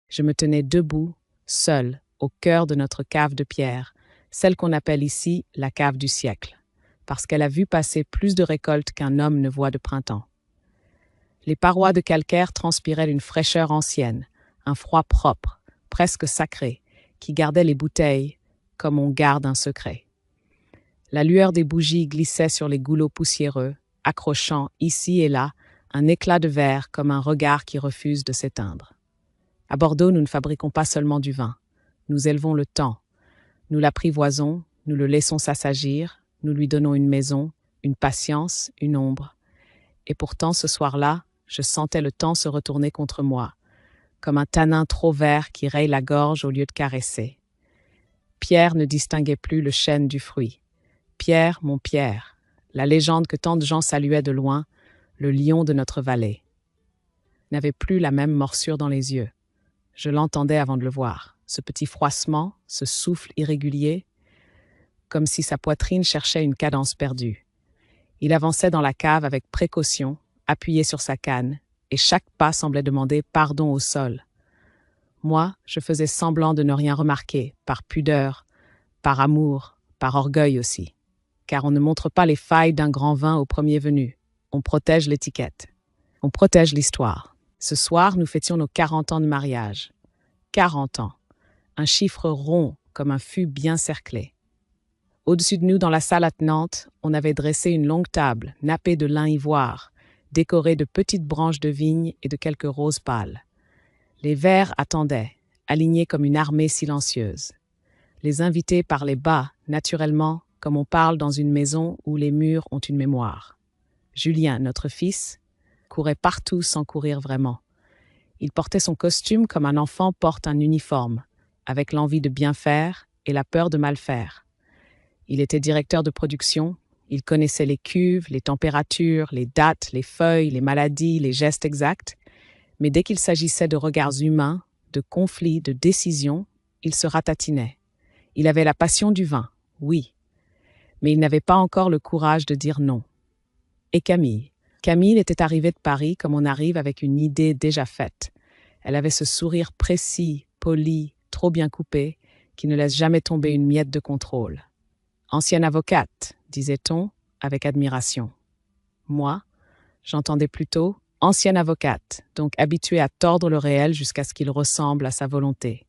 Je me tenais debout, seule, au cœur de notre cave de pierre, celle qu'on appelle ici la cave du siècle, parce qu'elle a vu passer plus de récoltes qu'un homme ne voit de printemps. Les parois de calcaire transpiraient d'une fraîcheur ancienne, un froid propre, presque sacré, qui gardait les bouteilles comme on garde un secret. La lueur des bougies glissait sur les goulots poussiéreux, accrochant ici et là un éclat de verre comme un regard qui refuse de s'éteindre. À Bordeaux, nous ne fabriquons pas seulement du vin. Nous élevons le temps. Nous l'apprivoisons, nous le laissons s'assagir, nous lui donnons une maison, une patience, une ombre. Et pourtant, ce soir-là, je sentais le temps se retourner contre moi, comme un tanin trop vert qui raye la gorge au lieu de caresser. Pierre ne distinguait plus le chêne du fruit. Pierre, mon Pierre, la légende que tant de gens saluaient de loin, le lion de notre vallée, n'avait plus la même morsure dans les yeux. Je l'entendais avant de le voir, ce petit froissement, ce souffle irrégulier, comme si sa poitrine cherchait une cadence perdue. Il avançait dans la cave avec précaution, appuyé sur sa canne, et chaque pas semblait demander pardon au sol. Moi, je faisais semblant de ne rien remarquer, par pudeur, par amour, par orgueil aussi. Car on ne montre pas les failles d'un grand vin au premier venu. On protège l'étiquette. On protège l'histoire. Ce soir, nous fêtions nos 40 ans de mariage. 40 ans. Un chiffre rond comme un fût bien cerclé. Au-dessus de nous, dans la salle attenante, on avait dressé une longue table, nappée de lin ivoire, décorée de petites branches de vigne et de quelques roses pâles. Les verres attendaient, alignés comme une armée silencieuse. Les invités parlaient bas, naturellement, comme on parle dans une maison où les murs ont une mémoire. Julien, notre fils, courait partout sans courir vraiment. Il portait son costume comme un enfant porte un uniforme, avec l'envie de bien faire et la peur de mal faire. Il était directeur de production, il connaissait les cuves, les températures, les dates, les feuilles, les maladies, les gestes exacts, mais dès qu'il s'agissait de regards humains, de conflits, de décisions, il se ratatinait. Il avait la passion du vin, oui, mais il n'avait pas encore le courage de dire non. Et Camille. Camille était arrivée de Paris comme on arrive avec une idée déjà faite. Elle avait ce sourire précis, poli, trop bien coupé, qui ne laisse jamais tomber une miette de contrôle. Ancienne avocate, disait-on, avec admiration. Moi, j'entendais plutôt ancienne avocate, donc habituée à tordre le réel jusqu'à ce qu'il ressemble à sa volonté.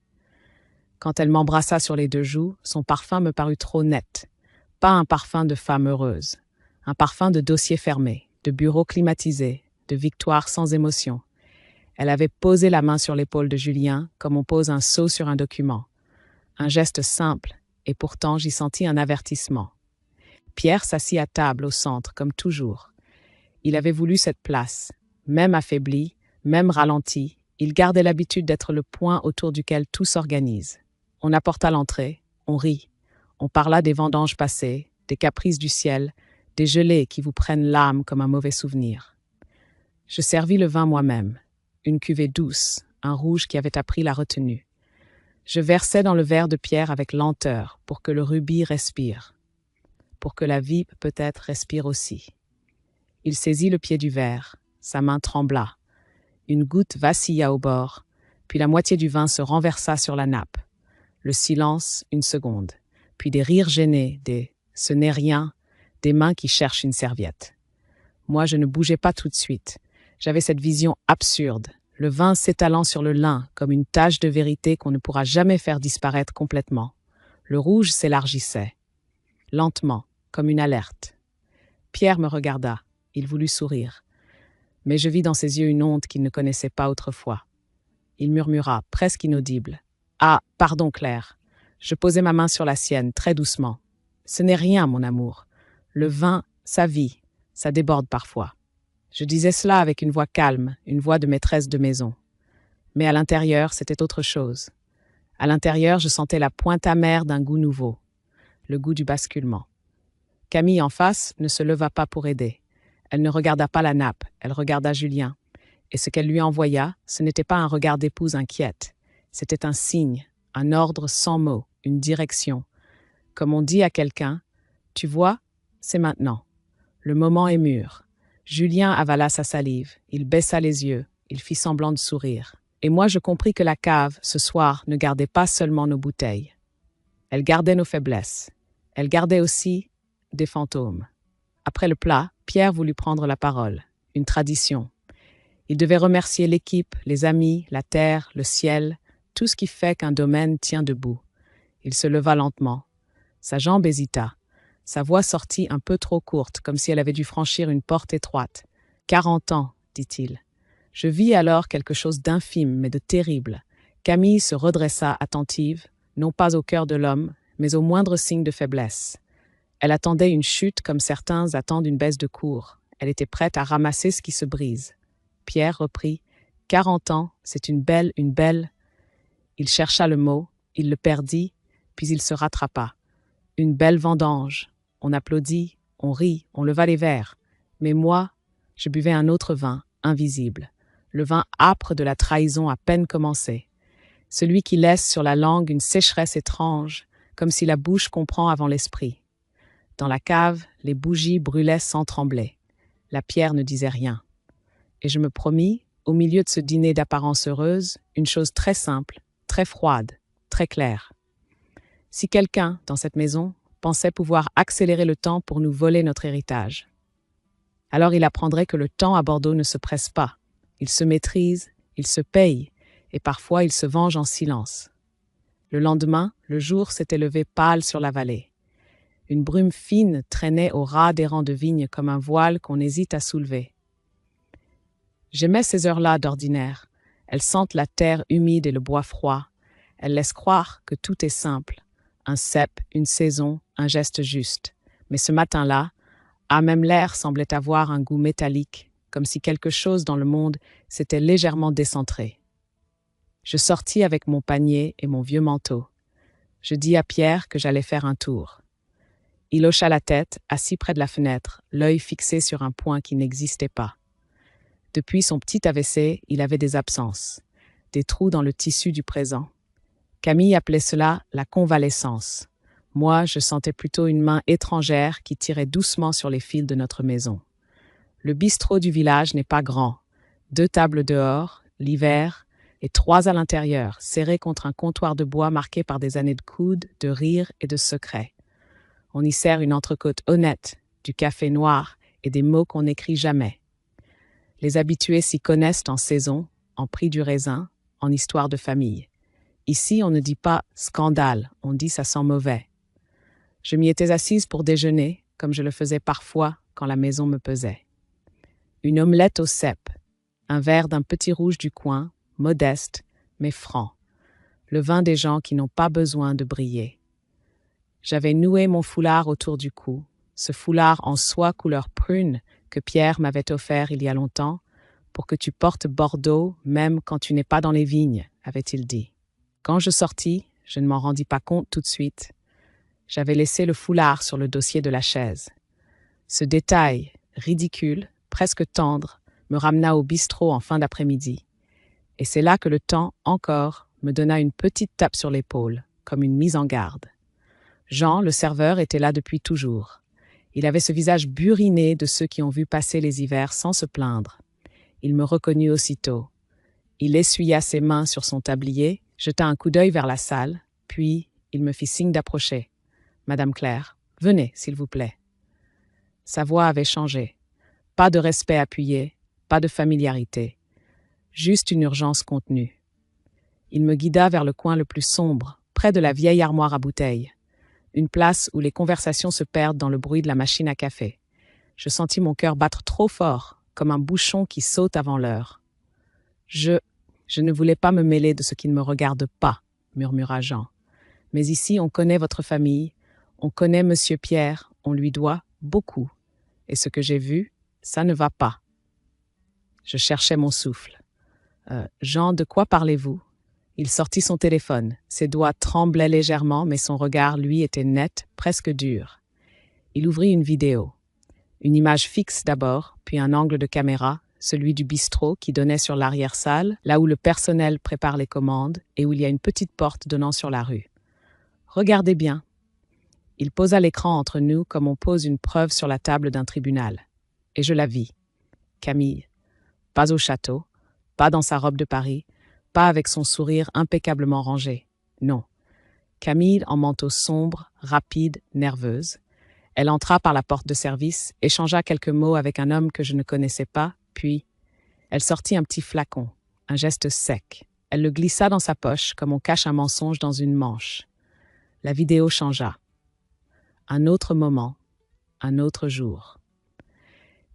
Quand elle m'embrassa sur les deux joues, son parfum me parut trop net. Pas un parfum de femme heureuse, un parfum de dossier fermé, de bureau climatisé, de victoire sans émotion. Elle avait posé la main sur l'épaule de Julien comme on pose un sceau sur un document. Un geste simple, et pourtant j'y sentis un avertissement. Pierre s'assit à table au centre, comme toujours. Il avait voulu cette place. Même affaibli, même ralenti, il gardait l'habitude d'être le point autour duquel tout s'organise. On apporta l'entrée, on rit. On parla des vendanges passées, des caprices du ciel, des gelées qui vous prennent l'âme comme un mauvais souvenir. Je servis le vin moi-même, une cuvée douce, un rouge qui avait appris la retenue. Je versais dans le verre de Pierre avec lenteur pour que le rubis respire, pour que la vie peut-être respire aussi. Il saisit le pied du verre, sa main trembla. Une goutte vacilla au bord, puis la moitié du vin se renversa sur la nappe. Le silence, une seconde. Puis des rires gênés, des « ce n'est rien », des mains qui cherchent une serviette. Moi, je ne bougeais pas tout de suite. J'avais cette vision absurde, le vin s'étalant sur le lin comme une tache de vérité qu'on ne pourra jamais faire disparaître complètement. Le rouge s'élargissait, lentement, comme une alerte. Pierre me regarda, il voulut sourire. Mais je vis dans ses yeux une honte qu'il ne connaissait pas autrefois. Il murmura, presque inaudible. « Ah, pardon Claire. » Je posai ma main sur la sienne, très doucement. « Ce n'est rien, mon amour. Le vin, ça vit, ça déborde parfois. » Je disais cela avec une voix calme, une voix de maîtresse de maison. Mais à l'intérieur, c'était autre chose. À l'intérieur, je sentais la pointe amère d'un goût nouveau, le goût du basculement. Camille, en face, ne se leva pas pour aider. Elle ne regarda pas la nappe, elle regarda Julien. Et ce qu'elle lui envoya, ce n'était pas un regard d'épouse inquiète. C'était un signe, un ordre sans mots, une direction. Comme on dit à quelqu'un, « Tu vois, c'est maintenant. Le moment est mûr. » Julien avala sa salive, il baissa les yeux, il fit semblant de sourire. Et moi, je compris que la cave, ce soir, ne gardait pas seulement nos bouteilles. Elle gardait nos faiblesses. Elle gardait aussi des fantômes. Après le plat, Pierre voulut prendre la parole. Une tradition. Il devait remercier l'équipe, les amis, la terre, le ciel, tout ce qui fait qu'un domaine tient debout. Il se leva lentement. Sa jambe hésita. Sa voix sortit un peu trop courte, comme si elle avait dû franchir une porte étroite. 40 ans, dit-il. Je vis alors quelque chose d'infime, mais de terrible. Camille se redressa attentive, non pas au cœur de l'homme, mais au moindre signe de faiblesse. Elle attendait une chute comme certains attendent une baisse de cours. Elle était prête à ramasser ce qui se brise. Pierre reprit. 40 ans, c'est une belle. Il chercha le mot, il le perdit, puis il se rattrapa. Une belle vendange. On applaudit, on rit, on leva les verres. Mais moi, je buvais un autre vin, invisible. Le vin âpre de la trahison à peine commencé. Celui qui laisse sur la langue une sécheresse étrange, comme si la bouche comprend avant l'esprit. Dans la cave, les bougies brûlaient sans trembler. La pierre ne disait rien. Et je me promis, au milieu de ce dîner d'apparence heureuse, une chose très simple, très froide, très claire. Si quelqu'un, dans cette maison, pensait pouvoir accélérer le temps pour nous voler notre héritage, alors il apprendrait que le temps à Bordeaux ne se presse pas. Il se maîtrise, il se paye, et parfois il se venge en silence. Le lendemain, le jour s'était levé pâle sur la vallée. Une brume fine traînait au ras des rangs de vignes comme un voile qu'on hésite à soulever. J'aimais ces heures-là d'ordinaire. Elles sentent la terre humide et le bois froid. Elles laissent croire que tout est simple. Un cep, une saison, un geste juste. Mais ce matin-là, même l'air semblait avoir un goût métallique, comme si quelque chose dans le monde s'était légèrement décentré. Je sortis avec mon panier et mon vieux manteau. Je dis à Pierre que j'allais faire un tour. Il hocha la tête, assis près de la fenêtre, l'œil fixé sur un point qui n'existait pas. Depuis son petit AVC, il avait des absences, des trous dans le tissu du présent. Camille appelait cela la convalescence. Moi, je sentais plutôt une main étrangère qui tirait doucement sur les fils de notre maison. Le bistrot du village n'est pas grand. 2 tables dehors, l'hiver, et 3 à l'intérieur, serrées contre un comptoir de bois marqué par des années de coudes, de rires et de secrets. On y sert une entrecôte honnête, du café noir et des mots qu'on n'écrit jamais. Les habitués s'y connaissent en saison, en prix du raisin, en histoire de famille. Ici, on ne dit pas « scandale », on dit « ça sent mauvais ». Je m'y étais assise pour déjeuner, comme je le faisais parfois quand la maison me pesait. Une omelette au cep, un verre d'un petit rouge du coin, modeste, mais franc. Le vin des gens qui n'ont pas besoin de briller. J'avais noué mon foulard autour du cou, ce foulard en soie couleur prune que Pierre m'avait offert il y a longtemps, pour que tu portes Bordeaux même quand tu n'es pas dans les vignes, avait-il dit. Quand je sortis, je ne m'en rendis pas compte tout de suite. J'avais laissé le foulard sur le dossier de la chaise. Ce détail, ridicule, presque tendre, me ramena au bistrot en fin d'après-midi. Et c'est là que le temps, encore, me donna une petite tape sur l'épaule, comme une mise en garde. Jean, le serveur, était là depuis toujours. Il avait ce visage buriné de ceux qui ont vu passer les hivers sans se plaindre. Il me reconnut aussitôt. Il essuya ses mains sur son tablier, jeta un coup d'œil vers la salle, puis il me fit signe d'approcher. « Madame Claire, venez, s'il vous plaît. » Sa voix avait changé. Pas de respect appuyé, pas de familiarité. Juste une urgence contenue. Il me guida vers le coin le plus sombre, près de la vieille armoire à bouteilles. Une place où les conversations se perdent dans le bruit de la machine à café. Je sentis mon cœur battre trop fort, comme un bouchon qui saute avant l'heure. Je ne voulais pas me mêler de ce qui ne me regarde pas, murmura Jean. Mais ici, on connaît votre famille, on connaît Monsieur Pierre, on lui doit beaucoup. Et ce que j'ai vu, ça ne va pas. Je cherchais mon souffle. Jean, de quoi parlez-vous ? Il sortit son téléphone. Ses doigts tremblaient légèrement, mais son regard, lui, était net, presque dur. Il ouvrit une vidéo. Une image fixe d'abord, puis un angle de caméra, celui du bistrot qui donnait sur l'arrière-salle, là où le personnel prépare les commandes et où il y a une petite porte donnant sur la rue. Regardez bien. Il posa l'écran entre nous comme on pose une preuve sur la table d'un tribunal. Et je la vis. Camille. Pas au château, pas dans sa robe de Paris, pas avec son sourire impeccablement rangé. Non. Camille en manteau sombre, rapide, nerveuse. Elle entra par la porte de service, échangea quelques mots avec un homme que je ne connaissais pas, puis elle sortit un petit flacon, un geste sec. Elle le glissa dans sa poche comme on cache un mensonge dans une manche. La vidéo changea. Un autre moment, un autre jour.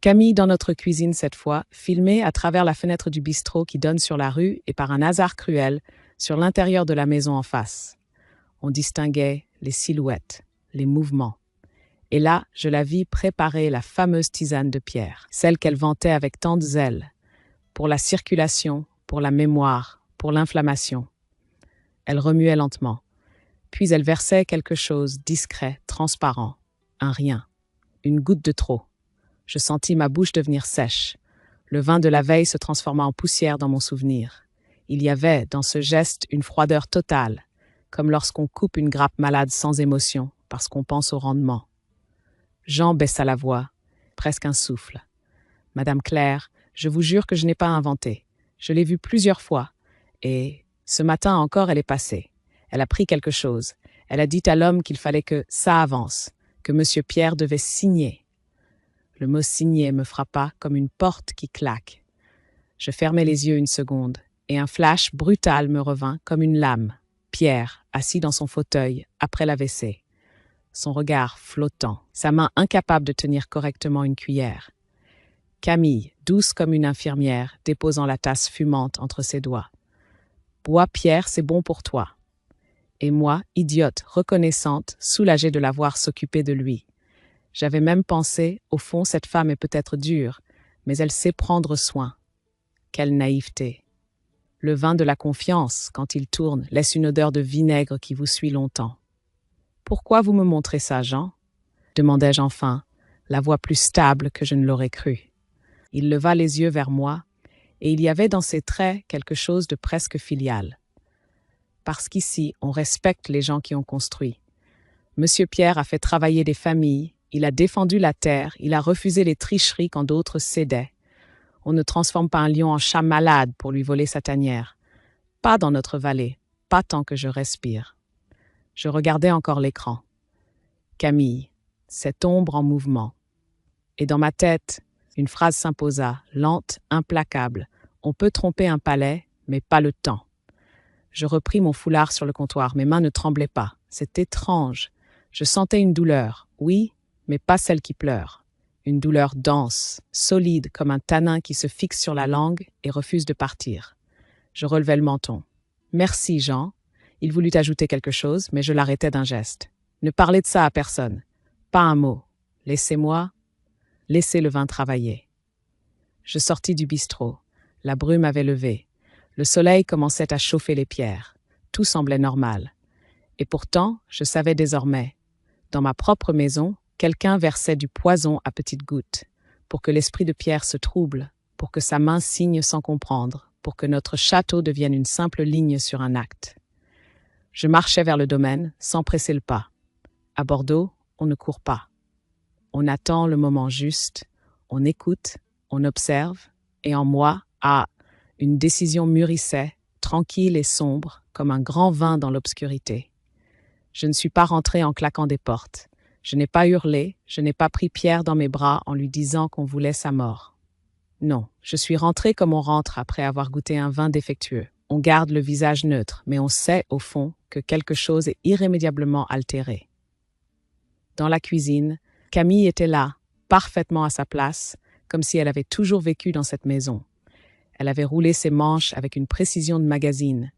Camille dans notre cuisine cette fois, filmée à travers la fenêtre du bistrot qui donne sur la rue et par un hasard cruel, sur l'intérieur de la maison en face. On distinguait les silhouettes, les mouvements. Et là, je la vis préparer la fameuse tisane de Pierre, celle qu'elle vantait avec tant de zèle, pour la circulation, pour la mémoire, pour l'inflammation. Elle remuait lentement, puis elle versait quelque chose, discret, transparent, un rien, une goutte de trop. Je sentis ma bouche devenir sèche. Le vin de la veille se transforma en poussière dans mon souvenir. Il y avait, dans ce geste, une froideur totale, comme lorsqu'on coupe une grappe malade sans émotion, parce qu'on pense au rendement. Jean baissa la voix, presque un souffle. « Madame Claire, je vous jure que je n'ai pas inventé. Je l'ai vue plusieurs fois. Et ce matin encore, elle est passée. Elle a pris quelque chose. Elle a dit à l'homme qu'il fallait que ça avance, que Monsieur Pierre devait signer. » Le mot « signer » me frappa comme une porte qui claque. Je fermai les yeux une seconde, et un flash brutal me revint comme une lame. Pierre, assis dans son fauteuil, après l'AVC. Son regard flottant, sa main incapable de tenir correctement une cuillère. Camille, douce comme une infirmière, déposant la tasse fumante entre ses doigts. « Bois, Pierre, c'est bon pour toi. » Et moi, idiote, reconnaissante, soulagée de la voir s'occuper de lui. J'avais même pensé, au fond, cette femme est peut-être dure, mais elle sait prendre soin. Quelle naïveté. Le vin de la confiance, quand il tourne, laisse une odeur de vinaigre qui vous suit longtemps. « Pourquoi vous me montrez ça, Jean ?» demandai-je enfin, la voix plus stable que je ne l'aurais cru. Il leva les yeux vers moi, et il y avait dans ses traits quelque chose de presque filial. Parce qu'ici, on respecte les gens qui ont construit. Monsieur Pierre a fait travailler des familles, il a défendu la terre, il a refusé les tricheries quand d'autres cédaient. On ne transforme pas un lion en chat malade pour lui voler sa tanière. Pas dans notre vallée, pas tant que je respire. Je regardais encore l'écran. Camille, cette ombre en mouvement. Et dans ma tête, une phrase s'imposa, lente, implacable. On peut tromper un palais, mais pas le temps. Je repris mon foulard sur le comptoir, mes mains ne tremblaient pas. C'est étrange. Je sentais une douleur, oui, mais pas celle qui pleure. Une douleur dense, solide comme un tanin qui se fixe sur la langue et refuse de partir. Je relevai le menton. « Merci, Jean. » Il voulut ajouter quelque chose, mais je l'arrêtai d'un geste. « Ne parlez de ça à personne. Pas un mot. Laissez-moi. Laissez le vin travailler. » Je sortis du bistrot. La brume avait levé. Le soleil commençait à chauffer les pierres. Tout semblait normal. Et pourtant, je savais désormais. Dans ma propre maison, quelqu'un versait du poison à petites gouttes, pour que l'esprit de Pierre se trouble, pour que sa main signe sans comprendre, pour que notre château devienne une simple ligne sur un acte. Je marchais vers le domaine, sans presser le pas. À Bordeaux, on ne court pas. On attend le moment juste, on écoute, on observe, et en moi, une décision mûrissait, tranquille et sombre, comme un grand vin dans l'obscurité. Je ne suis pas rentrée en claquant des portes. Je n'ai pas hurlé, je n'ai pas pris Pierre dans mes bras en lui disant qu'on voulait sa mort. Non, je suis rentrée comme on rentre après avoir goûté un vin défectueux. On garde le visage neutre, mais on sait, au fond, que quelque chose est irrémédiablement altéré. Dans la cuisine, Camille était là, parfaitement à sa place, comme si elle avait toujours vécu dans cette maison. Elle avait roulé ses manches avec une précision de magazine.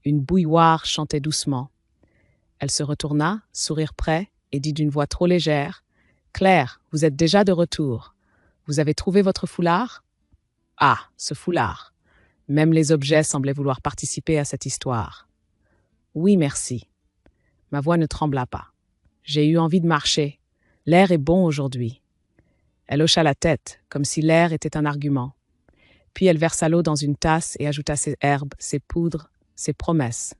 Une bouilloire chantait doucement. Elle se retourna, sourire prêt, et dit d'une voix trop légère, « Claire, vous êtes déjà de retour. Vous avez trouvé votre foulard ?»« Ah, ce foulard !» Même les objets semblaient vouloir participer à cette histoire. « Oui, merci. » Ma voix ne trembla pas. J'ai eu envie de marcher. L'air est bon aujourd'hui. Elle hocha la tête, comme si l'air était un argument. Puis elle versa l'eau dans une tasse et ajouta ses herbes, ses poudres, ses promesses.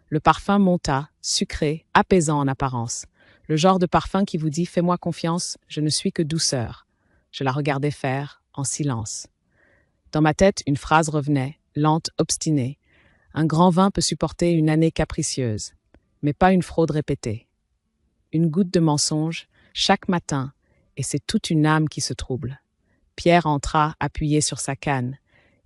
Le parfum monta, sucré, apaisant en apparence. Le genre de parfum qui vous dit « Fais-moi confiance, je ne suis que douceur ». Je la regardais faire, en silence. Dans ma tête, une phrase revenait, lente, obstinée. Un grand vin peut supporter une année capricieuse, mais pas une fraude répétée. Une goutte de mensonge, chaque matin, et c'est toute une âme qui se trouble. Pierre entra, appuyé sur sa canne.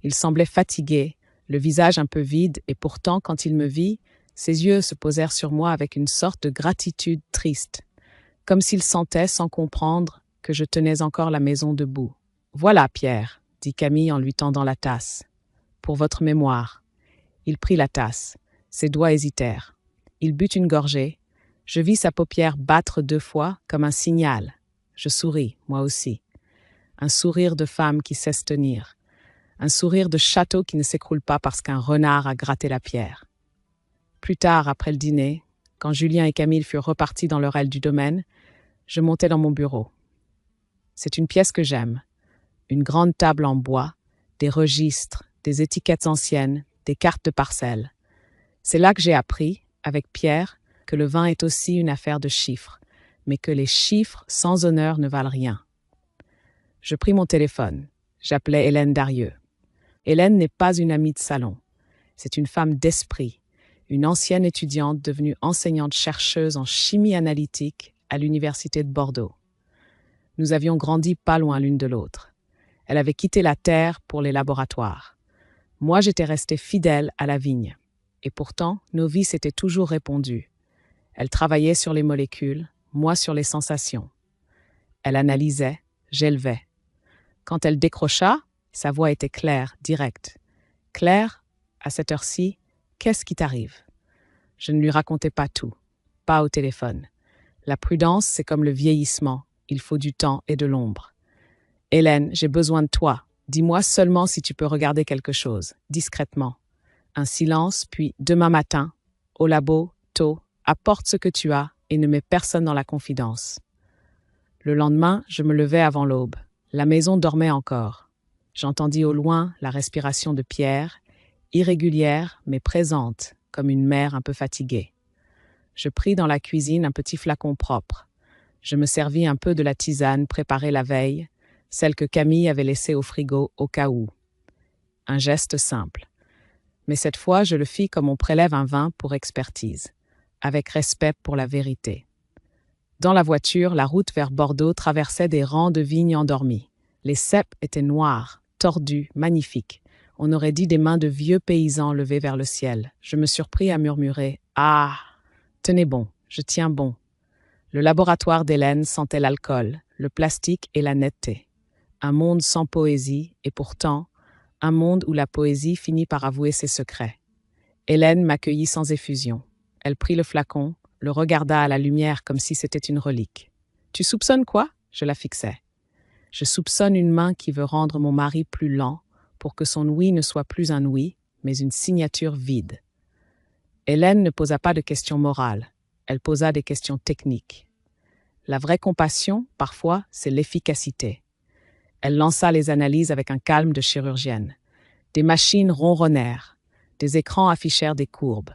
Il semblait fatigué, le visage un peu vide, et pourtant, quand il me vit, ses yeux se posèrent sur moi avec une sorte de gratitude triste, comme s'il sentait, sans comprendre, que je tenais encore la maison debout. « Voilà, Pierre, » dit Camille en lui tendant la tasse. « Pour votre mémoire. » Il prit la tasse. Ses doigts hésitèrent. Il but une gorgée. Je vis sa paupière battre 2 fois, comme un signal. Je souris, moi aussi. Un sourire de femme qui sait se tenir. Un sourire de château qui ne s'écroule pas parce qu'un renard a gratté la pierre. Plus tard, après le dîner, quand Julien et Camille furent repartis dans leur aile du domaine, je montai dans mon bureau. C'est une pièce que j'aime. Une grande table en bois, des registres, des étiquettes anciennes, des cartes de parcelles. C'est là que j'ai appris, avec Pierre, que le vin est aussi une affaire de chiffres, mais que les chiffres sans honneur ne valent rien. Je pris mon téléphone. J'appelais Hélène Darieux. Hélène n'est pas une amie de salon. C'est une femme d'esprit, une ancienne étudiante devenue enseignante-chercheuse en chimie analytique à l'Université de Bordeaux. Nous avions grandi pas loin l'une de l'autre. Elle avait quitté la terre pour les laboratoires. Moi, j'étais restée fidèle à la vigne. Et pourtant, nos vies s'étaient toujours répondues. Elle travaillait sur les molécules, moi sur les sensations. Elle analysait, j'élevais. Quand elle décrocha, sa voix était claire, directe. « Claire, à cette heure-ci, qu'est-ce qui t'arrive ?» Je ne lui racontais pas tout, pas au téléphone. La prudence, c'est comme le vieillissement, il faut du temps et de l'ombre. « Hélène, j'ai besoin de toi. Dis-moi seulement si tu peux regarder quelque chose, discrètement. » Un silence, puis « Demain matin, au labo, tôt, apporte ce que tu as et ne mets personne dans la confidence. » Le lendemain, je me levai avant l'aube. La maison dormait encore. J'entendis au loin la respiration de Pierre, irrégulière mais présente, comme une mère un peu fatiguée. Je pris dans la cuisine un petit flacon propre. Je me servis un peu de la tisane préparée la veille, celle que Camille avait laissée au frigo au cas où. Un geste simple. Mais cette fois, je le fis comme on prélève un vin pour expertise, avec respect pour la vérité. Dans la voiture, la route vers Bordeaux traversait des rangs de vignes endormies. Les ceps étaient noirs, tordus, magnifiques. On aurait dit des mains de vieux paysans levées vers le ciel. Je me surpris à murmurer « Ah, tenez bon, je tiens bon ». Le laboratoire d'Hélène sentait l'alcool, le plastique et la netteté. Un monde sans poésie, et pourtant, un monde où la poésie finit par avouer ses secrets. Hélène m'accueillit sans effusion. Elle prit le flacon, le regarda à la lumière comme si c'était une relique. « Tu soupçonnes quoi ?» Je la fixai. « Je soupçonne une main qui veut rendre mon mari plus lent pour que son oui ne soit plus un oui, mais une signature vide. » Hélène ne posa pas de questions morales. Elle posa des questions techniques. La vraie compassion, parfois, c'est l'efficacité. Elle lança les analyses avec un calme de chirurgienne. Des machines ronronnèrent, des écrans affichèrent des courbes,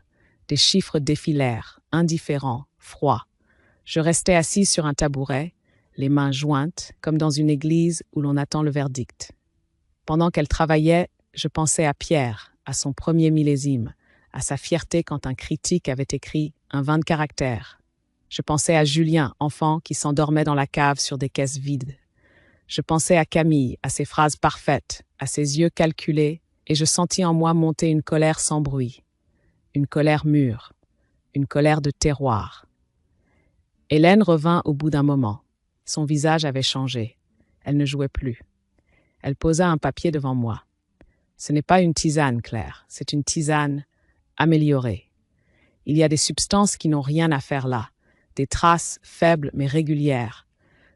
des chiffres défilèrent, indifférents, froids. Je restais assise sur un tabouret, les mains jointes, comme dans une église où l'on attend le verdict. Pendant qu'elle travaillait, je pensais à Pierre, à son premier millésime, à sa fierté quand un critique avait écrit un 20 caractères. Je pensais à Julien, enfant, qui s'endormait dans la cave sur des caisses vides. Je pensais à Camille, à ses phrases parfaites, à ses yeux calculés, et je sentis en moi monter une colère sans bruit. Une colère mûre, une colère de terroir. Hélène revint au bout d'un moment. Son visage avait changé. Elle ne jouait plus. Elle posa un papier devant moi. Ce n'est pas une tisane, Claire, c'est une tisane améliorée. Il y a des substances qui n'ont rien à faire là, des traces faibles mais régulières,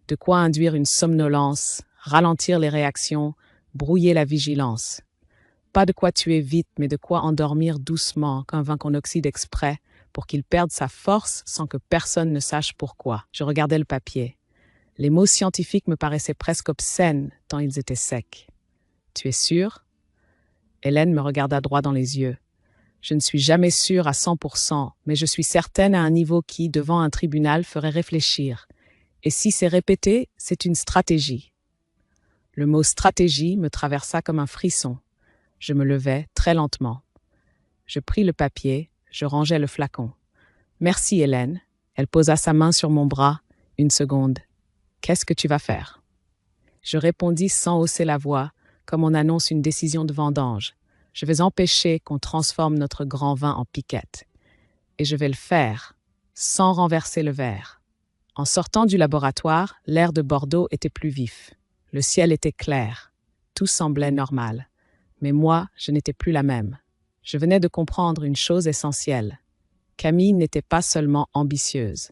de quoi induire une somnolence, ralentir les réactions, brouiller la vigilance. Pas de quoi tuer vite, mais de quoi endormir doucement, qu'un vin qu'on oxyde exprès, pour qu'il perde sa force sans que personne ne sache pourquoi. Je regardais le papier. Les mots scientifiques me paraissaient presque obscènes, tant ils étaient secs. « Tu es sûre ?» Hélène me regarda droit dans les yeux. « Je ne suis jamais sûre à 100%, mais je suis certaine à un niveau qui, devant un tribunal, ferait réfléchir. Et si c'est répété, c'est une stratégie. » Le mot « stratégie » me traversa comme un frisson. Je me levai très lentement. Je pris le papier, je rangeai le flacon. Merci, Hélène. Elle posa sa main sur mon bras. Une seconde. Qu'est-ce que tu vas faire? Je répondis sans hausser la voix, comme on annonce une décision de vendange. Je vais empêcher qu'on transforme notre grand vin en piquette. Et je vais le faire, sans renverser le verre. En sortant du laboratoire, l'air de Bordeaux était plus vif. Le ciel était clair. Tout semblait normal. Mais moi, je n'étais plus la même. Je venais de comprendre une chose essentielle. Camille n'était pas seulement ambitieuse.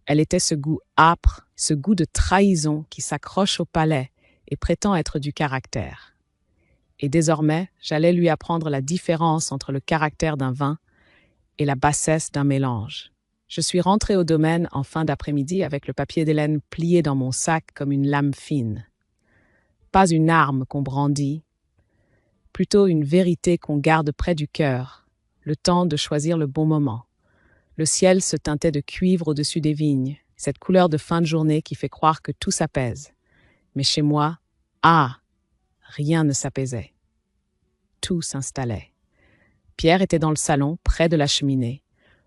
Elle était ce goût âpre, ce goût de trahison qui s'accroche au palais et prétend être du caractère. Et désormais, j'allais lui apprendre la différence entre le caractère d'un vin et la bassesse d'un mélange. Je suis rentré au domaine en fin d'après-midi avec le papier d'Hélène plié dans mon sac comme une lame fine. Pas une arme qu'on brandit, plutôt une vérité qu'on garde près du cœur, le temps de choisir le bon moment. Le ciel se teintait de cuivre au-dessus des vignes, cette couleur de fin de journée qui fait croire que tout s'apaise. Mais chez moi, rien ne s'apaisait. Tout s'installait. Pierre était dans le salon, près de la cheminée.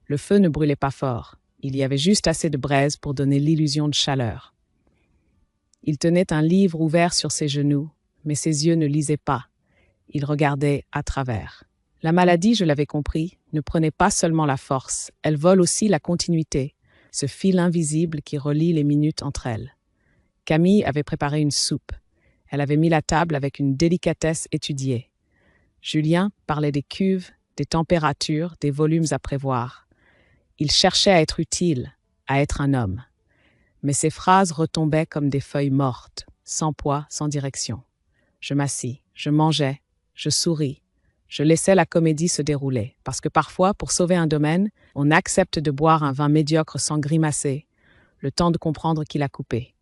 Le feu ne brûlait pas fort. Il y avait juste assez de braise pour donner l'illusion de chaleur. Il tenait un livre ouvert sur ses genoux, mais ses yeux ne lisaient pas. Il regardait à travers. La maladie, je l'avais compris, ne prenait pas seulement la force, elle vole aussi la continuité, ce fil invisible qui relie les minutes entre elles. Camille avait préparé une soupe. Elle avait mis la table avec une délicatesse étudiée. Julien parlait des cuves, des températures, des volumes à prévoir. Il cherchait à être utile, à être un homme. Mais ses phrases retombaient comme des feuilles mortes, sans poids, sans direction. Je m'assis, je mangeais, je souris. Je laissais la comédie se dérouler, parce que parfois, pour sauver un domaine, on accepte de boire un vin médiocre sans grimacer, le temps de comprendre qui l'a coupé.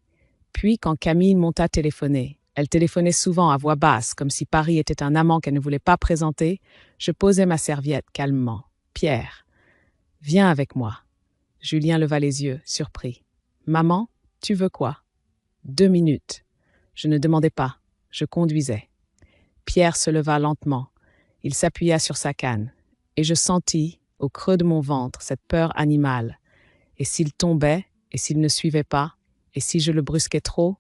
Puis, quand Camille monta téléphoner, elle téléphonait souvent à voix basse, comme si Paris était un amant qu'elle ne voulait pas présenter, je posai ma serviette calmement. « Pierre, viens avec moi. » Julien leva les yeux, surpris. « Maman, tu veux quoi ?» 2 minutes. Je ne demandais pas, je conduisais. Pierre se leva lentement. Il s'appuya sur sa canne, et je sentis, au creux de mon ventre, cette peur animale. Et s'il tombait, et s'il ne suivait pas, et si je le brusquais trop?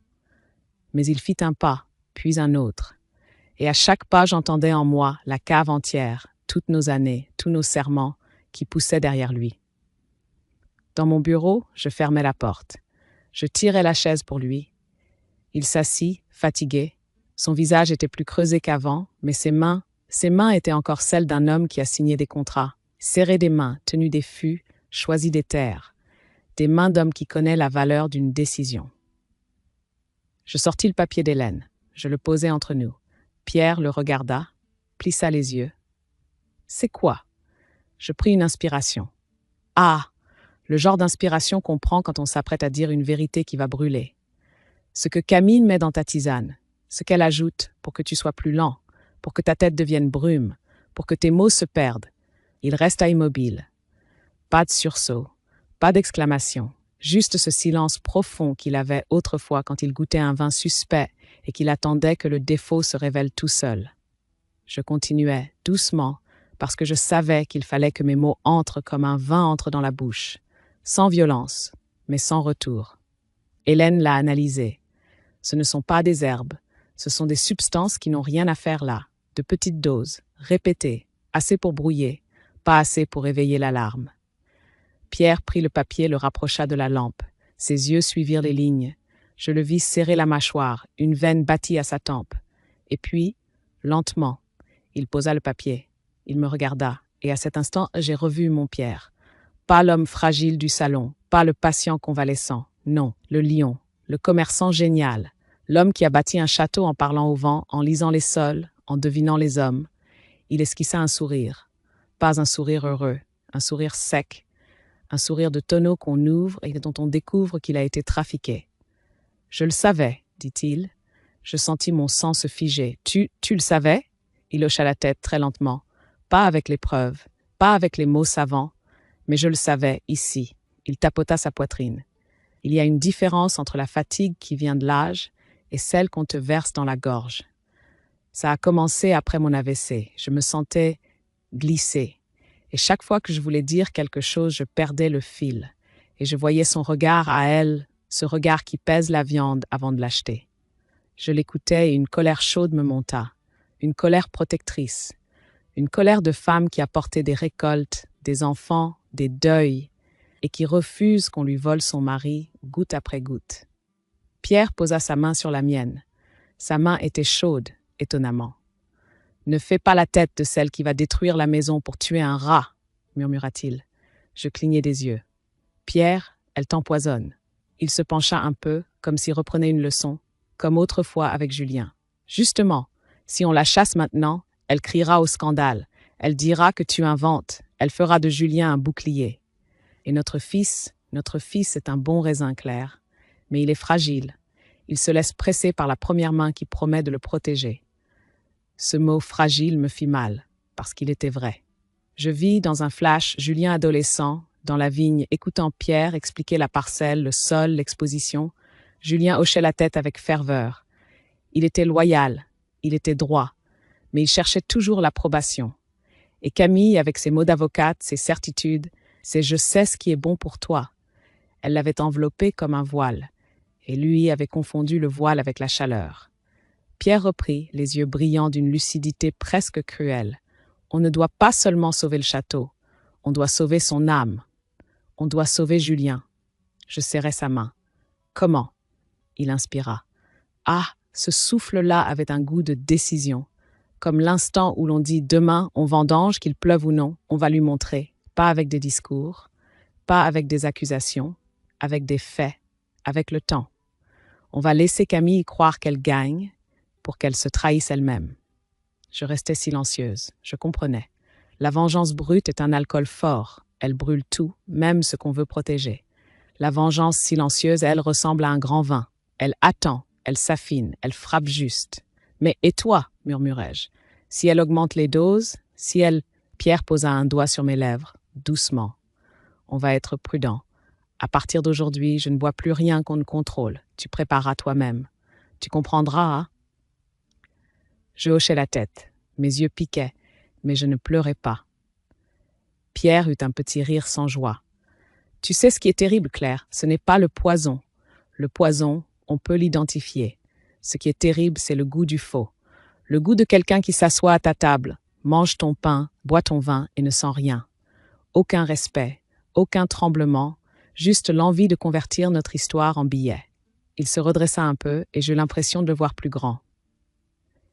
Mais il fit un pas, puis un autre. Et à chaque pas, j'entendais en moi la cave entière, toutes nos années, tous nos serments, qui poussaient derrière lui. Dans mon bureau, je fermais la porte. Je tirais la chaise pour lui. Il s'assit, fatigué. Son visage était plus creusé qu'avant, mais ses mains étaient encore celles d'un homme qui a signé des contrats, serré des mains, tenu des fûts, choisi des terres. Des mains d'homme qui connaît la valeur d'une décision. Je sortis le papier d'Hélène. Je le posai entre nous. Pierre le regarda, plissa les yeux. « C'est quoi ?» Je pris une inspiration. Le genre d'inspiration qu'on prend quand on s'apprête à dire une vérité qui va brûler. Ce que Camille met dans ta tisane, ce qu'elle ajoute pour que tu sois plus lent, pour que ta tête devienne brume, pour que tes mots se perdent. Il resta immobile. Pas de sursaut, pas d'exclamation, juste ce silence profond qu'il avait autrefois quand il goûtait un vin suspect et qu'il attendait que le défaut se révèle tout seul. Je continuais, doucement, parce que je savais qu'il fallait que mes mots entrent comme un vin entre dans la bouche, sans violence, mais sans retour. Hélène l'a analysé. Ce ne sont pas des herbes, ce sont des substances qui n'ont rien à faire là, de petites doses, répétées, assez pour brouiller, pas assez pour éveiller l'alarme. Pierre prit le papier, le rapprocha de la lampe. Ses yeux suivirent les lignes. Je le vis serrer la mâchoire, une veine battit à sa tempe. Et puis, lentement, il posa le papier. Il me regarda, et à cet instant, j'ai revu mon Pierre. Pas l'homme fragile du salon, pas le patient convalescent, non, le lion, le commerçant génial, l'homme qui a bâti un château en parlant au vent, en lisant les sols, en devinant les hommes. Il esquissa un sourire. Pas un sourire heureux, un sourire sec, un sourire de tonneau qu'on ouvre et dont on découvre qu'il a été trafiqué. « Je le savais, dit-il. Je sentis mon sang se figer. Tu le savais ?» Il hocha la tête très lentement. Pas avec les preuves, pas avec les mots savants, mais je le savais, ici. Il tapota sa poitrine. Il y a une différence entre la fatigue qui vient de l'âge et celle qu'on te verse dans la gorge. Ça a commencé après mon AVC. Je me sentais glissait. Et chaque fois que je voulais dire quelque chose, je perdais le fil. Et je voyais son regard à elle, ce regard qui pèse la viande avant de l'acheter. Je l'écoutais et une colère chaude me monta, une colère protectrice, une colère de femme qui a porté des récoltes, des enfants, des deuils, et qui refuse qu'on lui vole son mari goutte après goutte. Pierre posa sa main sur la mienne. Sa main était chaude, étonnamment. « Ne fais pas la tête de celle qui va détruire la maison pour tuer un rat, » murmura-t-il. Je clignai des yeux. « Pierre, elle t'empoisonne. » Il se pencha un peu, comme s'il reprenait une leçon, comme autrefois avec Julien. « Justement, si on la chasse maintenant, elle criera au scandale. Elle dira que tu inventes. Elle fera de Julien un bouclier. Et notre fils est un bon raisin, Claire. Mais il est fragile. Il se laisse presser par la première main qui promet de le protéger. » Ce mot « fragile » me fit mal, parce qu'il était vrai. Je vis dans un flash Julien adolescent, dans la vigne, écoutant Pierre expliquer la parcelle, le sol, l'exposition. Julien hochait la tête avec ferveur. Il était loyal, il était droit, mais il cherchait toujours l'approbation. Et Camille, avec ses mots d'avocate, ses certitudes, ses « je sais ce qui est bon pour toi », elle l'avait enveloppé comme un voile, et lui avait confondu le voile avec la chaleur. Pierre reprit, les yeux brillants d'une lucidité presque cruelle. On ne doit pas seulement sauver le château, on doit sauver son âme. On doit sauver Julien. Je serrai sa main. Comment? Il inspira. Ah, ce souffle-là avait un goût de décision. Comme l'instant où l'on dit demain, on vendange, qu'il pleuve ou non, on va lui montrer. Pas avec des discours, pas avec des accusations, avec des faits, avec le temps. On va laisser Camille croire qu'elle gagne pour qu'elle se trahisse elle-même. Je restais silencieuse, je comprenais. La vengeance brute est un alcool fort, elle brûle tout, même ce qu'on veut protéger. La vengeance silencieuse, elle, ressemble à un grand vin. Elle attend, elle s'affine, elle frappe juste. Mais et toi, murmurai-je, si elle augmente les doses, si elle... Pierre posa un doigt sur mes lèvres, doucement. On va être prudent. À partir d'aujourd'hui, je ne bois plus rien qu'on ne contrôle. Tu prépareras toi-même. Tu comprendras, hein? Je hochai la tête. Mes yeux piquaient, mais je ne pleurais pas. Pierre eut un petit rire sans joie. « Tu sais ce qui est terrible, Claire, ce n'est pas le poison. Le poison, on peut l'identifier. Ce qui est terrible, c'est le goût du faux. Le goût de quelqu'un qui s'assoit à ta table, mange ton pain, boit ton vin et ne sent rien. Aucun respect, aucun tremblement, juste l'envie de convertir notre histoire en billets. » Il se redressa un peu et j'eus l'impression de le voir plus grand.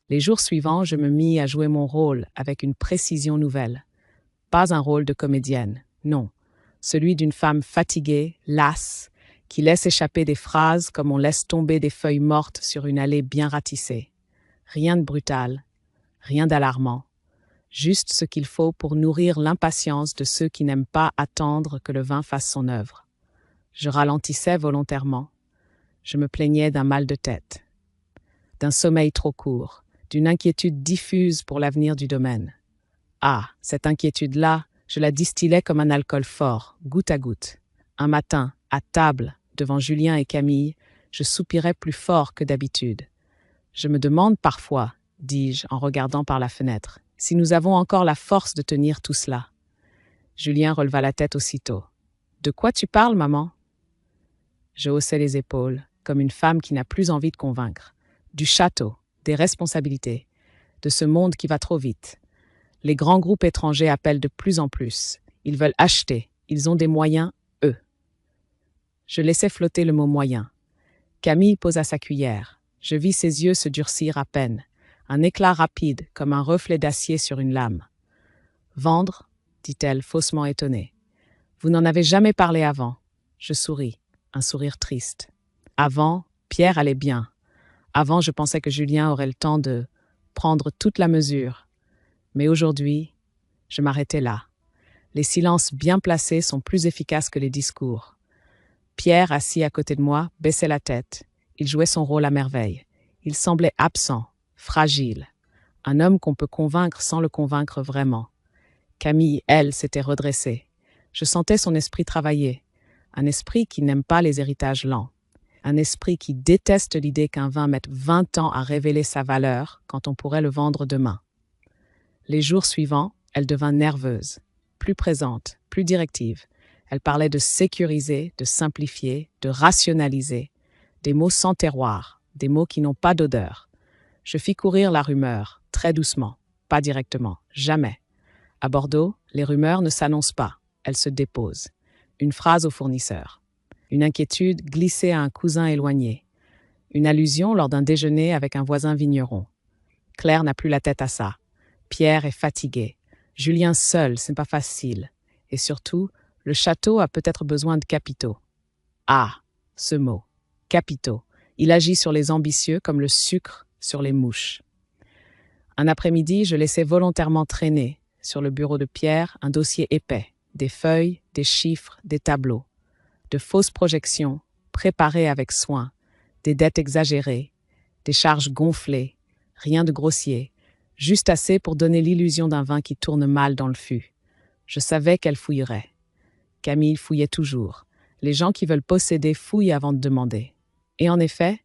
Les jours suivants, je me mis à jouer mon rôle avec une précision nouvelle. Pas un rôle de comédienne, non. Celui d'une femme fatiguée, lasse, qui laisse échapper des phrases comme on laisse tomber des feuilles mortes sur une allée bien ratissée. Rien de brutal, rien d'alarmant. Juste ce qu'il faut pour nourrir l'impatience de ceux qui n'aiment pas attendre que le vin fasse son œuvre. Je ralentissais volontairement. Je me plaignais d'un mal de tête, d'un sommeil trop court, d'une inquiétude diffuse pour l'avenir du domaine. Ah, cette inquiétude-là, je la distillais comme un alcool fort, goutte à goutte. Un matin, à table, devant Julien et Camille, je soupirais plus fort que d'habitude. Je me demande parfois, dis-je en regardant par la fenêtre, si nous avons encore la force de tenir tout cela. Julien releva la tête aussitôt. « De quoi tu parles, maman ?» Je haussai les épaules, comme une femme qui n'a plus envie de convaincre. Du château, des responsabilités, de ce monde qui va trop vite. Les grands groupes étrangers appellent de plus en plus. Ils veulent acheter. Ils ont des moyens, eux. Je laissai flotter le mot « moyen ». Camille posa sa cuillère. Je vis ses yeux se durcir à peine. Un éclat rapide, comme un reflet d'acier sur une lame. « Vendre ?» dit-elle, faussement étonnée. « Vous n'en avez jamais parlé avant. » Je souris, un sourire triste. Avant, Pierre allait bien. Avant, je pensais que Julien aurait le temps de prendre toute la mesure. Mais aujourd'hui, je m'arrêtais là. Les silences bien placés sont plus efficaces que les discours. Pierre, assis à côté de moi, baissait la tête. Il jouait son rôle à merveille. Il semblait absent, fragile. Un homme qu'on peut convaincre sans le convaincre vraiment. Camille, elle, s'était redressée. Je sentais son esprit travailler. Un esprit qui n'aime pas les héritages lents. Un esprit qui déteste l'idée qu'un vin mette 20 ans à révéler sa valeur quand on pourrait le vendre demain. Les jours suivants, Elle devint nerveuse, plus présente, plus directive. Elle parlait de sécuriser, de simplifier, de rationaliser. Des mots sans terroir, des mots qui n'ont pas d'odeur. Je fis courir la rumeur, très doucement, pas directement, jamais. À Bordeaux, les rumeurs ne s'annoncent pas, elles se déposent. Une phrase au fournisseur. Une inquiétude glissée à un cousin éloigné. Une allusion lors d'un déjeuner avec un voisin vigneron. Claire n'a plus la tête à ça. Pierre est fatigué. Julien seul, c'est pas facile. Et surtout, le château a peut-être besoin de capitaux. Ah, ce mot. Capitaux. Il agit sur les ambitieux comme le sucre sur les mouches. Un après-midi, je laissais volontairement traîner, sur le bureau de Pierre, un dossier épais, des feuilles, des chiffres, des tableaux. De fausses projections, préparées avec soin, des dettes exagérées, des charges gonflées, rien de grossier, juste assez pour donner l'illusion d'un vin qui tourne mal dans le fût. Je savais qu'elle fouillerait. Camille fouillait toujours. Les gens qui veulent posséder fouillent avant de demander. Et en effet,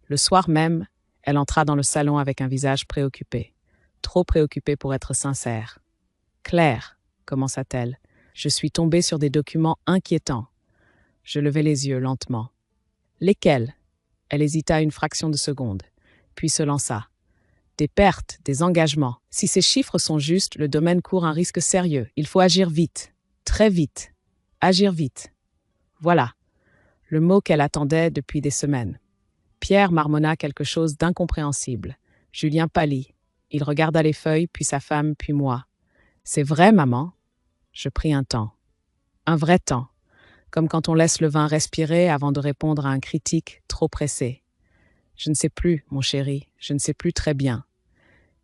le soir même, elle entra dans le salon avec un visage préoccupé. Trop préoccupé pour être sincère. « Claire, commença-t-elle, je suis tombée sur des documents inquiétants. » Je levai les yeux lentement. « Lesquels ?» Elle hésita une fraction de seconde, puis se lança. « Des pertes, des engagements. Si ces chiffres sont justes, le domaine court un risque sérieux. Il faut agir vite, très vite. Agir vite. » Voilà, le mot qu'elle attendait depuis des semaines. Pierre marmonna quelque chose d'incompréhensible. Julien pâlit. Il regarda les feuilles, puis sa femme, puis moi. « C'est vrai, maman ?» Je pris un temps. Un vrai temps, comme quand on laisse le vin respirer avant de répondre à un critique trop pressé. « Je ne sais plus, mon chéri, je ne sais plus très bien. »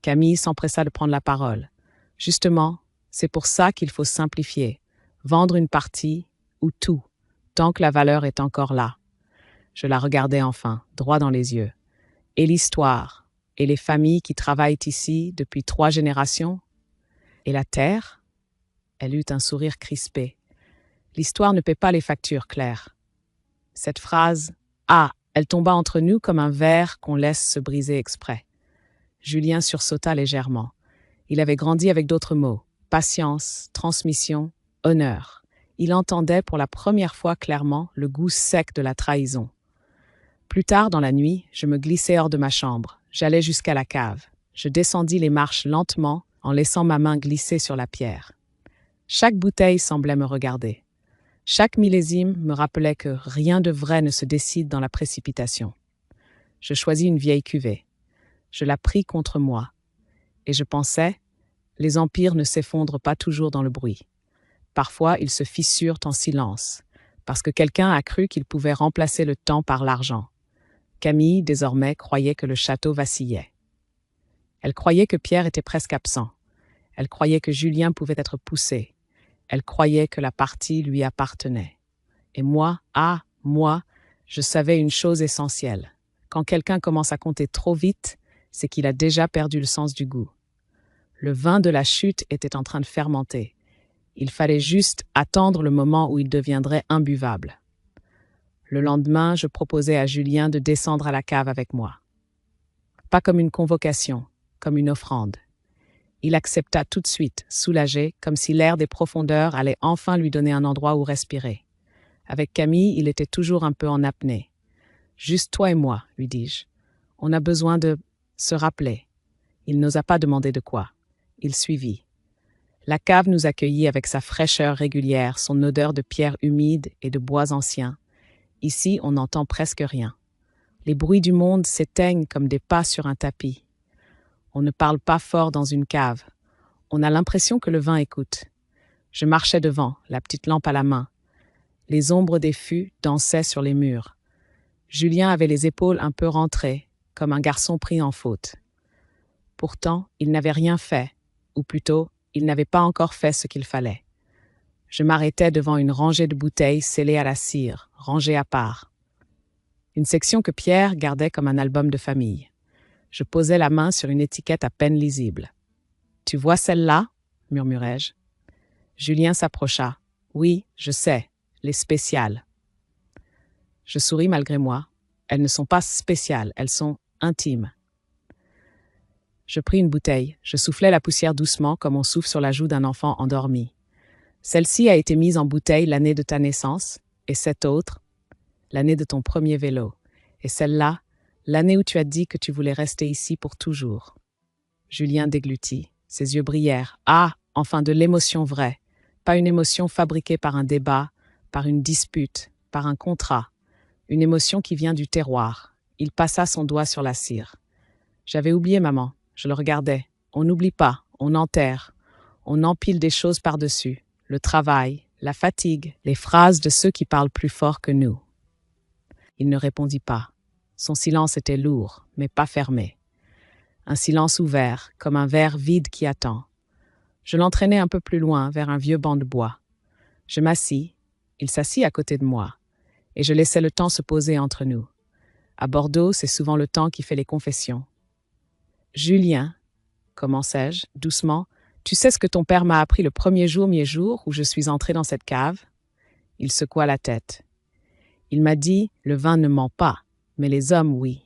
Camille s'empressa de prendre la parole. « Justement, c'est pour ça qu'il faut simplifier, vendre une partie ou tout, tant que la valeur est encore là. » Je la regardai enfin, droit dans les yeux. « Et l'histoire, et les familles qui travaillent ici depuis 3 générations? Et la terre ?» Elle eut un sourire crispé. « L'histoire ne paie pas les factures, Claire. » Cette phrase, ah, elle tomba entre nous comme un verre qu'on laisse se briser exprès. Julien sursauta légèrement. Il avait grandi avec d'autres mots. Patience, transmission, honneur. Il entendait pour la première fois clairement le goût sec de la trahison. Plus tard dans la nuit, je me glissai hors de ma chambre. J'allai jusqu'à la cave. Je descendis les marches lentement en laissant ma main glisser sur la pierre. Chaque bouteille semblait me regarder. Chaque millésime me rappelait que rien de vrai ne se décide dans la précipitation. Je choisis une vieille cuvée. Je la pris contre moi. Et je pensais, les empires ne s'effondrent pas toujours dans le bruit. Parfois, ils se fissurent en silence, parce que quelqu'un a cru qu'il pouvait remplacer le temps par l'argent. Camille, désormais, croyait que le château vacillait. Elle croyait que Pierre était presque absent. Elle croyait que Julien pouvait être poussé. Elle croyait que la partie lui appartenait. Et moi, moi, je savais une chose essentielle. Quand quelqu'un commence à compter trop vite, c'est qu'il a déjà perdu le sens du goût. Le vin de la chute était en train de fermenter. Il fallait juste attendre le moment où il deviendrait imbuvable. Le lendemain, je proposai à Julien de descendre à la cave avec moi. Pas comme une convocation, comme une offrande. Il accepta tout de suite, soulagé, comme si l'air des profondeurs allait enfin lui donner un endroit où respirer. Avec Camille, il était toujours un peu en apnée. « Juste toi et moi, lui dis-je. On a besoin de se rappeler. » Il n'osa pas demander de quoi. Il suivit. La cave nous accueillit avec sa fraîcheur régulière, son odeur de pierre humide et de bois anciens. Ici, on n'entend presque rien. Les bruits du monde s'éteignent comme des pas sur un tapis. On ne parle pas fort dans une cave. On a l'impression que le vin écoute. Je marchais devant, la petite lampe à la main. Les ombres des fûts dansaient sur les murs. Julien avait les épaules un peu rentrées, comme un garçon pris en faute. Pourtant, il n'avait rien fait, ou plutôt, il n'avait pas encore fait ce qu'il fallait. Je m'arrêtais devant une rangée de bouteilles scellées à la cire, rangées à part. Une section que Pierre gardait comme un album de famille. Je posai la main sur une étiquette à peine lisible. « Tu vois celle-là » murmurai-je. Julien s'approcha. « Oui, je sais, les spéciales. » Je souris malgré moi. Elles ne sont pas spéciales, elles sont intimes. Je pris une bouteille, je soufflai la poussière doucement comme on souffle sur la joue d'un enfant endormi. Celle-ci a été mise en bouteille l'année de ta naissance, et cette autre, l'année de ton premier vélo, et celle-là, l'année où tu as dit que tu voulais rester ici pour toujours. Julien déglutit, ses yeux brillèrent. Ah, enfin de l'émotion vraie, pas une émotion fabriquée par un débat, par une dispute, par un contrat, une émotion qui vient du terroir. Il passa son doigt sur la cire. J'avais oublié, maman, je le regardais. On n'oublie pas, on enterre, on empile des choses par-dessus, le travail, la fatigue, les phrases de ceux qui parlent plus fort que nous. Il ne répondit pas. Son silence était lourd, mais pas fermé. Un silence ouvert, comme un verre vide qui attend. Je l'entraînai un peu plus loin, vers un vieux banc de bois. Je m'assis, il s'assit à côté de moi, et je laissai le temps se poser entre nous. À Bordeaux, c'est souvent le temps qui fait les confessions. « Julien, commençai-je, doucement, tu sais ce que ton père m'a appris le premier jour où je suis entré dans cette cave ?» Il secoua la tête. Il m'a dit, le vin ne ment pas, mais les hommes, oui.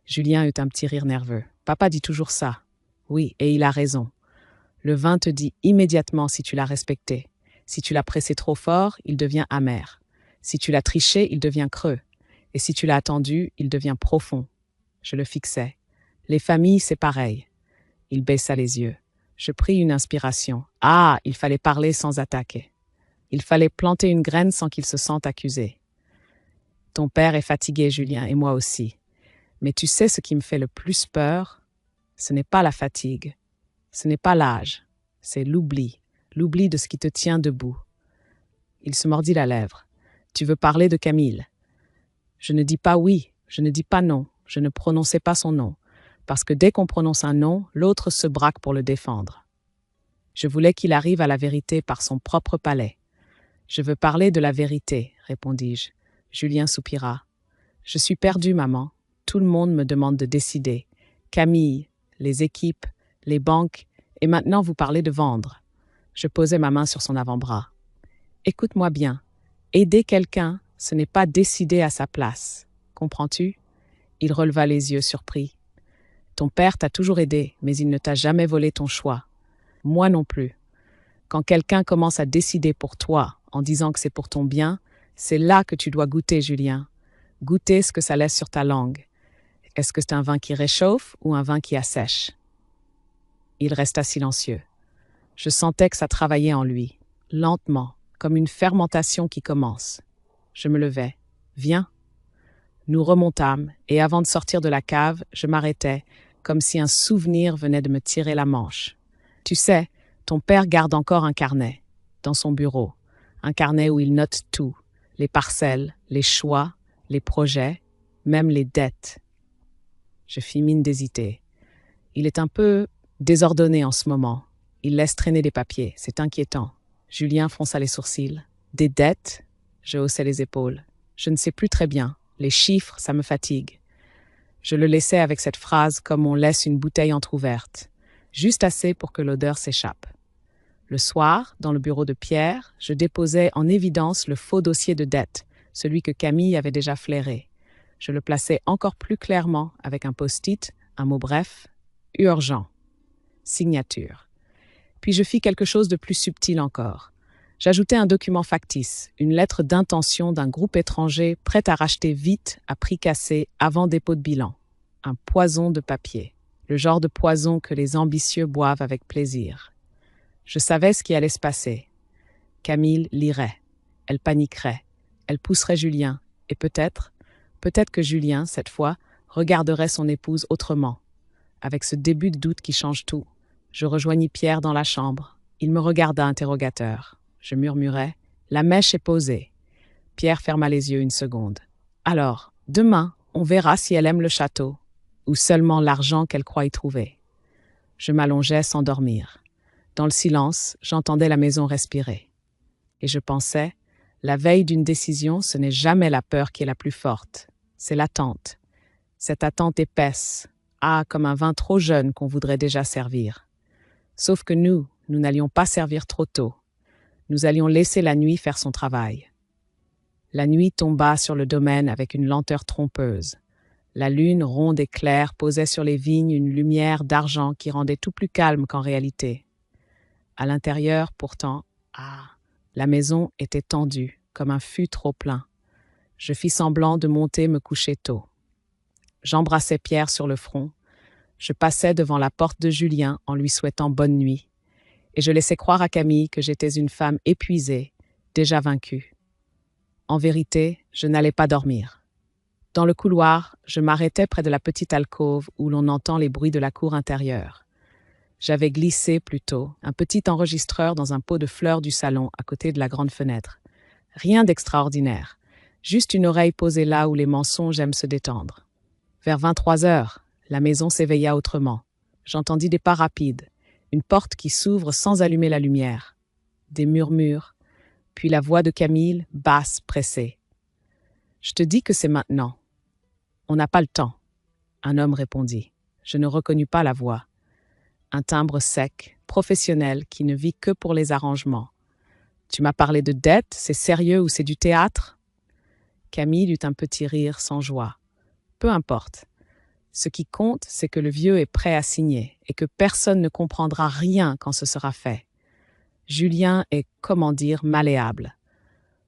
Julien eut un petit rire nerveux. Papa dit toujours ça. Oui, et il a raison. Le vin te dit immédiatement si tu l'as respecté. Si tu l'as pressé trop fort, il devient amer. Si tu l'as triché, il devient creux. Et si tu l'as attendu, il devient profond. Je le fixais. Les familles, c'est pareil. Il baissa les yeux. Je pris une inspiration. Ah, il fallait parler sans attaquer. Il fallait planter une graine sans qu'il se sente accusé. Ton père est fatigué, Julien, et moi aussi. Mais tu sais ce qui me fait le plus peur? Ce n'est pas la fatigue. Ce n'est pas l'âge. C'est l'oubli. L'oubli de ce qui te tient debout. Il se mordit la lèvre. Tu veux parler de Camille? Je ne dis pas oui, je ne dis pas non, je ne prononçais pas son nom, parce que dès qu'on prononce un nom, l'autre se braque pour le défendre. Je voulais qu'il arrive à la vérité par son propre palais. Je veux parler de la vérité, répondis-je. Julien soupira. Je suis perdu, maman. Tout le monde me demande de décider. Camille, les équipes, les banques, et maintenant vous parlez de vendre. Je posai ma main sur son avant-bras. Écoute-moi bien. Aider quelqu'un, ce n'est pas décider à sa place. Comprends-tu? Il releva les yeux surpris. Ton père t'a toujours aidé, mais il ne t'a jamais volé ton choix. Moi non plus. Quand quelqu'un commence à décider pour toi, en disant que c'est pour ton bien, c'est là que tu dois goûter, Julien. Goûter ce que ça laisse sur ta langue. Est-ce que c'est un vin qui réchauffe ou un vin qui assèche? Il resta silencieux. Je sentais que ça travaillait en lui, lentement, comme une fermentation qui commence. Je me levai. Viens. Nous remontâmes, et avant de sortir de la cave, je m'arrêtai, comme si un souvenir venait de me tirer la manche. Tu sais, ton père garde encore un carnet, dans son bureau. Un carnet où il note tout, les parcelles, les choix, les projets, même les dettes. Je fis mine d'hésiter. Il est un peu désordonné en ce moment. Il laisse traîner des papiers, c'est inquiétant. Julien fronça les sourcils. Des dettes? Je haussai les épaules. Je ne sais plus très bien. Les chiffres, ça me fatigue. Je le laissai avec cette phrase comme on laisse une bouteille entr'ouverte, juste assez pour que l'odeur s'échappe. Le soir, dans le bureau de Pierre, je déposai en évidence le faux dossier de dette, celui que Camille avait déjà flairé. Je le plaçai encore plus clairement avec un post-it, un mot bref, urgent. Signature. Puis je fis quelque chose de plus subtil encore. J'ajoutai un document factice, une lettre d'intention d'un groupe étranger prêt à racheter vite à prix cassé avant dépôt de bilan. Un poison de papier, le genre de poison que les ambitieux boivent avec plaisir. Je savais ce qui allait se passer. Camille lirait, elle paniquerait, elle pousserait Julien, et peut-être que Julien, cette fois, regarderait son épouse autrement. Avec ce début de doute qui change tout, je rejoignis Pierre dans la chambre. Il me regarda interrogateur. Je murmurai « La mèche est posée ». Pierre ferma les yeux une seconde. « Alors, demain, on verra si elle aime le château, ou seulement l'argent qu'elle croit y trouver. » Je m'allongeai sans dormir. Dans le silence, j'entendais la maison respirer. Et je pensais, la veille d'une décision, ce n'est jamais la peur qui est la plus forte, c'est l'attente. Cette attente épaisse, comme un vin trop jeune qu'on voudrait déjà servir. Sauf que nous n'allions pas servir trop tôt. Nous allions laisser la nuit faire son travail. La nuit tomba sur le domaine avec une lenteur trompeuse. La lune, ronde et claire, posait sur les vignes une lumière d'argent qui rendait tout plus calme qu'en réalité. À l'intérieur, pourtant, la maison était tendue, comme un fût trop plein. Je fis semblant de monter me coucher tôt. J'embrassai Pierre sur le front. Je passai devant la porte de Julien en lui souhaitant bonne nuit. Et je laissai croire à Camille que j'étais une femme épuisée, déjà vaincue. En vérité, je n'allais pas dormir. Dans le couloir, je m'arrêtai près de la petite alcôve où l'on entend les bruits de la cour intérieure. J'avais glissé plutôt un petit enregistreur dans un pot de fleurs du salon à côté de la grande fenêtre. Rien d'extraordinaire, juste une oreille posée là où les mensonges aiment se détendre. Vers 23 heures, la maison s'éveilla autrement. J'entendis des pas rapides, une porte qui s'ouvre sans allumer la lumière, des murmures, puis la voix de Camille, basse, pressée. « Je te dis que c'est maintenant. On n'a pas le temps. » Un homme répondit. Je ne reconnus pas la voix. Un timbre sec, professionnel, qui ne vit que pour les arrangements. « Tu m'as parlé de dette, c'est sérieux ou c'est du théâtre ?» Camille eut un petit rire sans joie. « Peu importe. Ce qui compte, c'est que le vieux est prêt à signer et que personne ne comprendra rien quand ce sera fait. Julien est, comment dire, malléable. »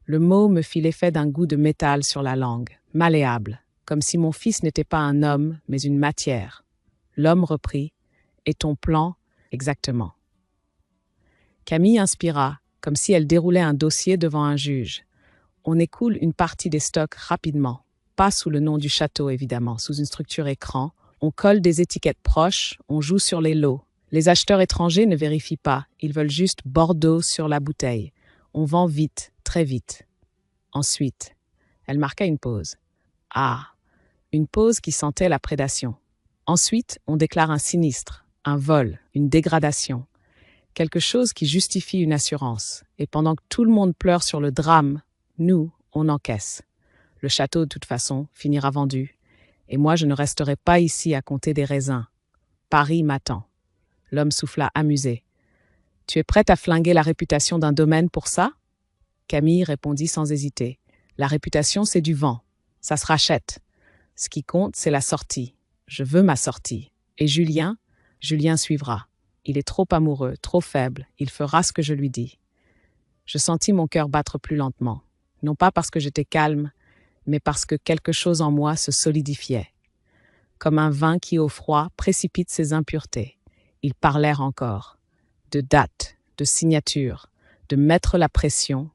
Le mot me fit l'effet d'un goût de métal sur la langue. Malléable, comme si mon fils n'était pas un homme, mais une matière. L'homme reprit. « Et ton plan, exactement. » Camille inspira, comme si elle déroulait un dossier devant un juge. On écoule une partie des stocks rapidement. Pas sous le nom du château, évidemment, sous une structure écran. On colle des étiquettes proches, on joue sur les lots. Les acheteurs étrangers ne vérifient pas, ils veulent juste Bordeaux sur la bouteille. On vend vite, très vite. Ensuite, elle marqua une pause. Une pause qui sentait la prédation. Ensuite, on déclare un sinistre, un vol, une dégradation. Quelque chose qui justifie une assurance. Et pendant que tout le monde pleure sur le drame, nous, on encaisse. Le château, de toute façon, finira vendu. Et moi, je ne resterai pas ici à compter des raisins. Paris m'attend. L'homme souffla amusé. « Tu es prête à flinguer la réputation d'un domaine pour ça ?» Camille répondit sans hésiter. « La réputation, c'est du vent. Ça se rachète. Ce qui compte, c'est la sortie. Je veux ma sortie. Et Julien suivra. Il est trop amoureux, trop faible. Il fera ce que je lui dis. » Je sentis mon cœur battre plus lentement. Non pas parce que j'étais calme, mais parce que quelque chose en moi se solidifiait. Comme un vin qui, au froid, précipite ses impuretés. Ils parlèrent encore. De date, de signature, de mettre la pression,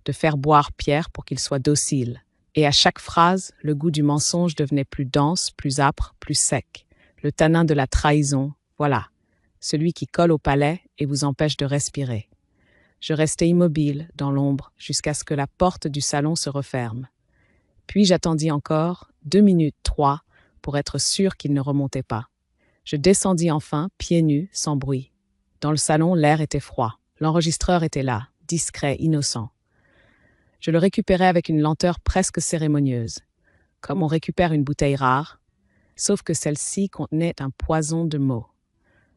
de faire boire Pierre pour qu'il soit docile. Et à chaque phrase, le goût du mensonge devenait plus dense, plus âpre, plus sec. Le tanin de la trahison, voilà, celui qui colle au palais et vous empêche de respirer. Je restai immobile, dans l'ombre, jusqu'à ce que la porte du salon se referme. Puis j'attendis encore, 2 minutes, 3, pour être sûr qu'il ne remontait pas. Je descendis enfin, pieds nus, sans bruit. Dans le salon, l'air était froid. L'enregistreur était là, discret, innocent. Je le récupérai avec une lenteur presque cérémonieuse, comme on récupère une bouteille rare, sauf que celle-ci contenait un poison de mots.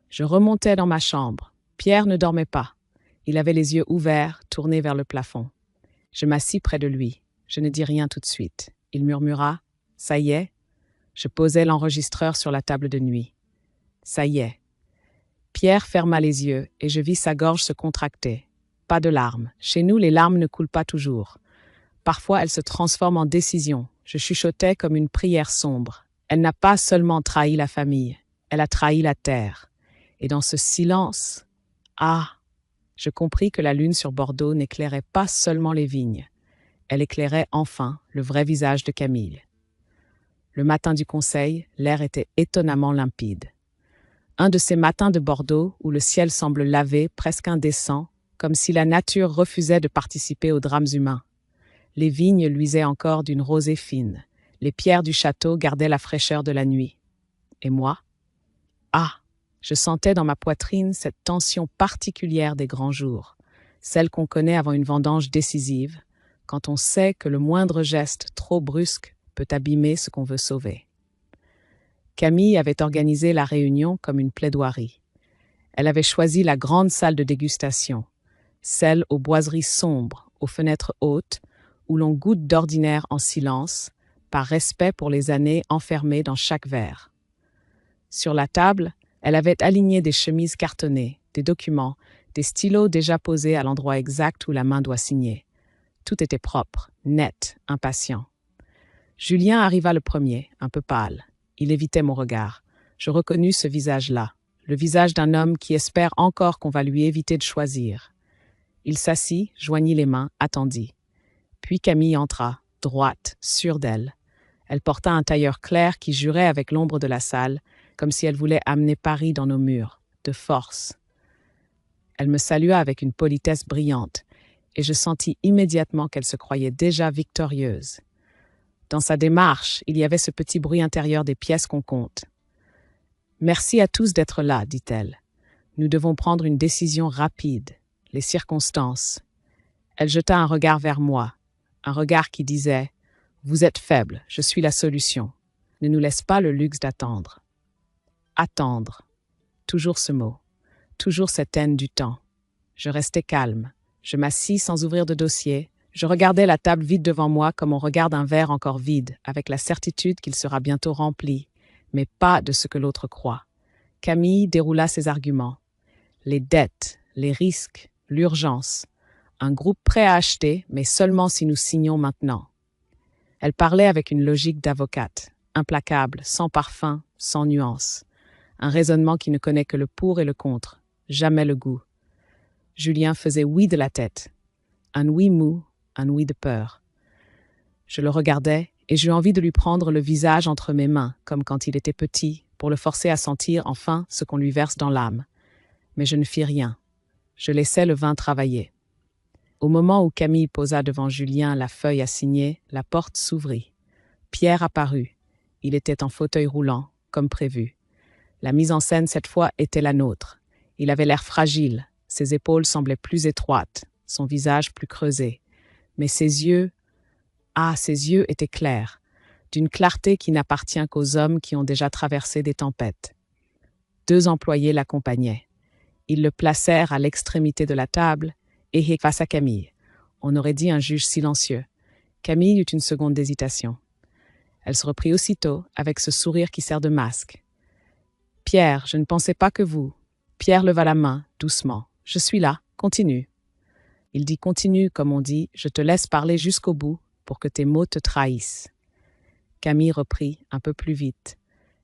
Je remontai dans ma chambre. Pierre ne dormait pas. Il avait les yeux ouverts, tournés vers le plafond. Je m'assis près de lui. Je ne dis rien tout de suite. Il murmura « Ça y est ?» Je posai l'enregistreur sur la table de nuit. « Ça y est. » Pierre ferma les yeux et je vis sa gorge se contracter. Pas de larmes. Chez nous, les larmes ne coulent pas toujours. Parfois, elles se transforment en décision. Je chuchotais comme une prière sombre. Elle n'a pas seulement trahi la famille, elle a trahi la terre. Et dans ce silence, je compris que la lune sur Bordeaux n'éclairait pas seulement les vignes. Elle éclairait enfin le vrai visage de Camille. Le matin du conseil, l'air était étonnamment limpide. Un de ces matins de Bordeaux où le ciel semble lavé, presque indécent, comme si la nature refusait de participer aux drames humains. Les vignes luisaient encore d'une rosée fine. Les pierres du château gardaient la fraîcheur de la nuit. Et moi? Je sentais dans ma poitrine cette tension particulière des grands jours, celle qu'on connaît avant une vendange décisive, quand on sait que le moindre geste trop brusque peut abîmer ce qu'on veut sauver. Camille avait organisé la réunion comme une plaidoirie. Elle avait choisi la grande salle de dégustation, celle aux boiseries sombres, aux fenêtres hautes, où l'on goûte d'ordinaire en silence, par respect pour les années enfermées dans chaque verre. Sur la table, elle avait aligné des chemises cartonnées, des documents, des stylos déjà posés à l'endroit exact où la main doit signer. Tout était propre, net, impatient. Julien arriva le premier, un peu pâle. Il évitait mon regard. Je reconnus ce visage-là, le visage d'un homme qui espère encore qu'on va lui éviter de choisir. Il s'assit, joignit les mains, attendit. Puis Camille entra, droite, sûre d'elle. Elle porta un tailleur clair qui jurait avec l'ombre de la salle, comme si elle voulait amener Paris dans nos murs, de force. Elle me salua avec une politesse brillante, et je sentis immédiatement qu'elle se croyait déjà victorieuse. Dans sa démarche, il y avait ce petit bruit intérieur des pièces qu'on compte. « Merci à tous d'être là, dit-elle. Nous devons prendre une décision rapide. Les circonstances. » Elle jeta un regard vers moi, un regard qui disait « Vous êtes faible, je suis la solution. Ne nous laisse pas le luxe d'attendre. » Attendre. Toujours ce mot. Toujours cette haine du temps. Je restais calme. Je m'assis sans ouvrir de dossier. Je regardais la table vide devant moi comme on regarde un verre encore vide, avec la certitude qu'il sera bientôt rempli, mais pas de ce que l'autre croit. Camille déroula ses arguments. Les dettes, les risques, l'urgence. Un groupe prêt à acheter, mais seulement si nous signons maintenant. Elle parlait avec une logique d'avocate, implacable, sans parfum, sans nuance. Un raisonnement qui ne connaît que le pour et le contre, jamais le goût. Julien faisait oui de la tête. Un oui mou, un oui de peur. Je le regardais et j'eus envie de lui prendre le visage entre mes mains, comme quand il était petit, pour le forcer à sentir enfin ce qu'on lui verse dans l'âme. Mais je ne fis rien. Je laissais le vin travailler. Au moment où Camille posa devant Julien la feuille à signer, la porte s'ouvrit. Pierre apparut. Il était en fauteuil roulant, comme prévu. La mise en scène cette fois était la nôtre. Il avait l'air fragile, ses épaules semblaient plus étroites, son visage plus creusé. Mais ses yeux, ses yeux étaient clairs, d'une clarté qui n'appartient qu'aux hommes qui ont déjà traversé des tempêtes. 2 employés l'accompagnaient. Ils le placèrent à l'extrémité de la table et face à Camille. On aurait dit un juge silencieux. Camille eut une seconde d'hésitation. Elle se reprit aussitôt avec ce sourire qui sert de masque. « Pierre, je ne pensais pas que vous. » Pierre leva la main, doucement. « Je suis là, continue. » Il dit « continue » comme on dit « je te laisse parler jusqu'au bout pour que tes mots te trahissent. » Camille reprit un peu plus vite.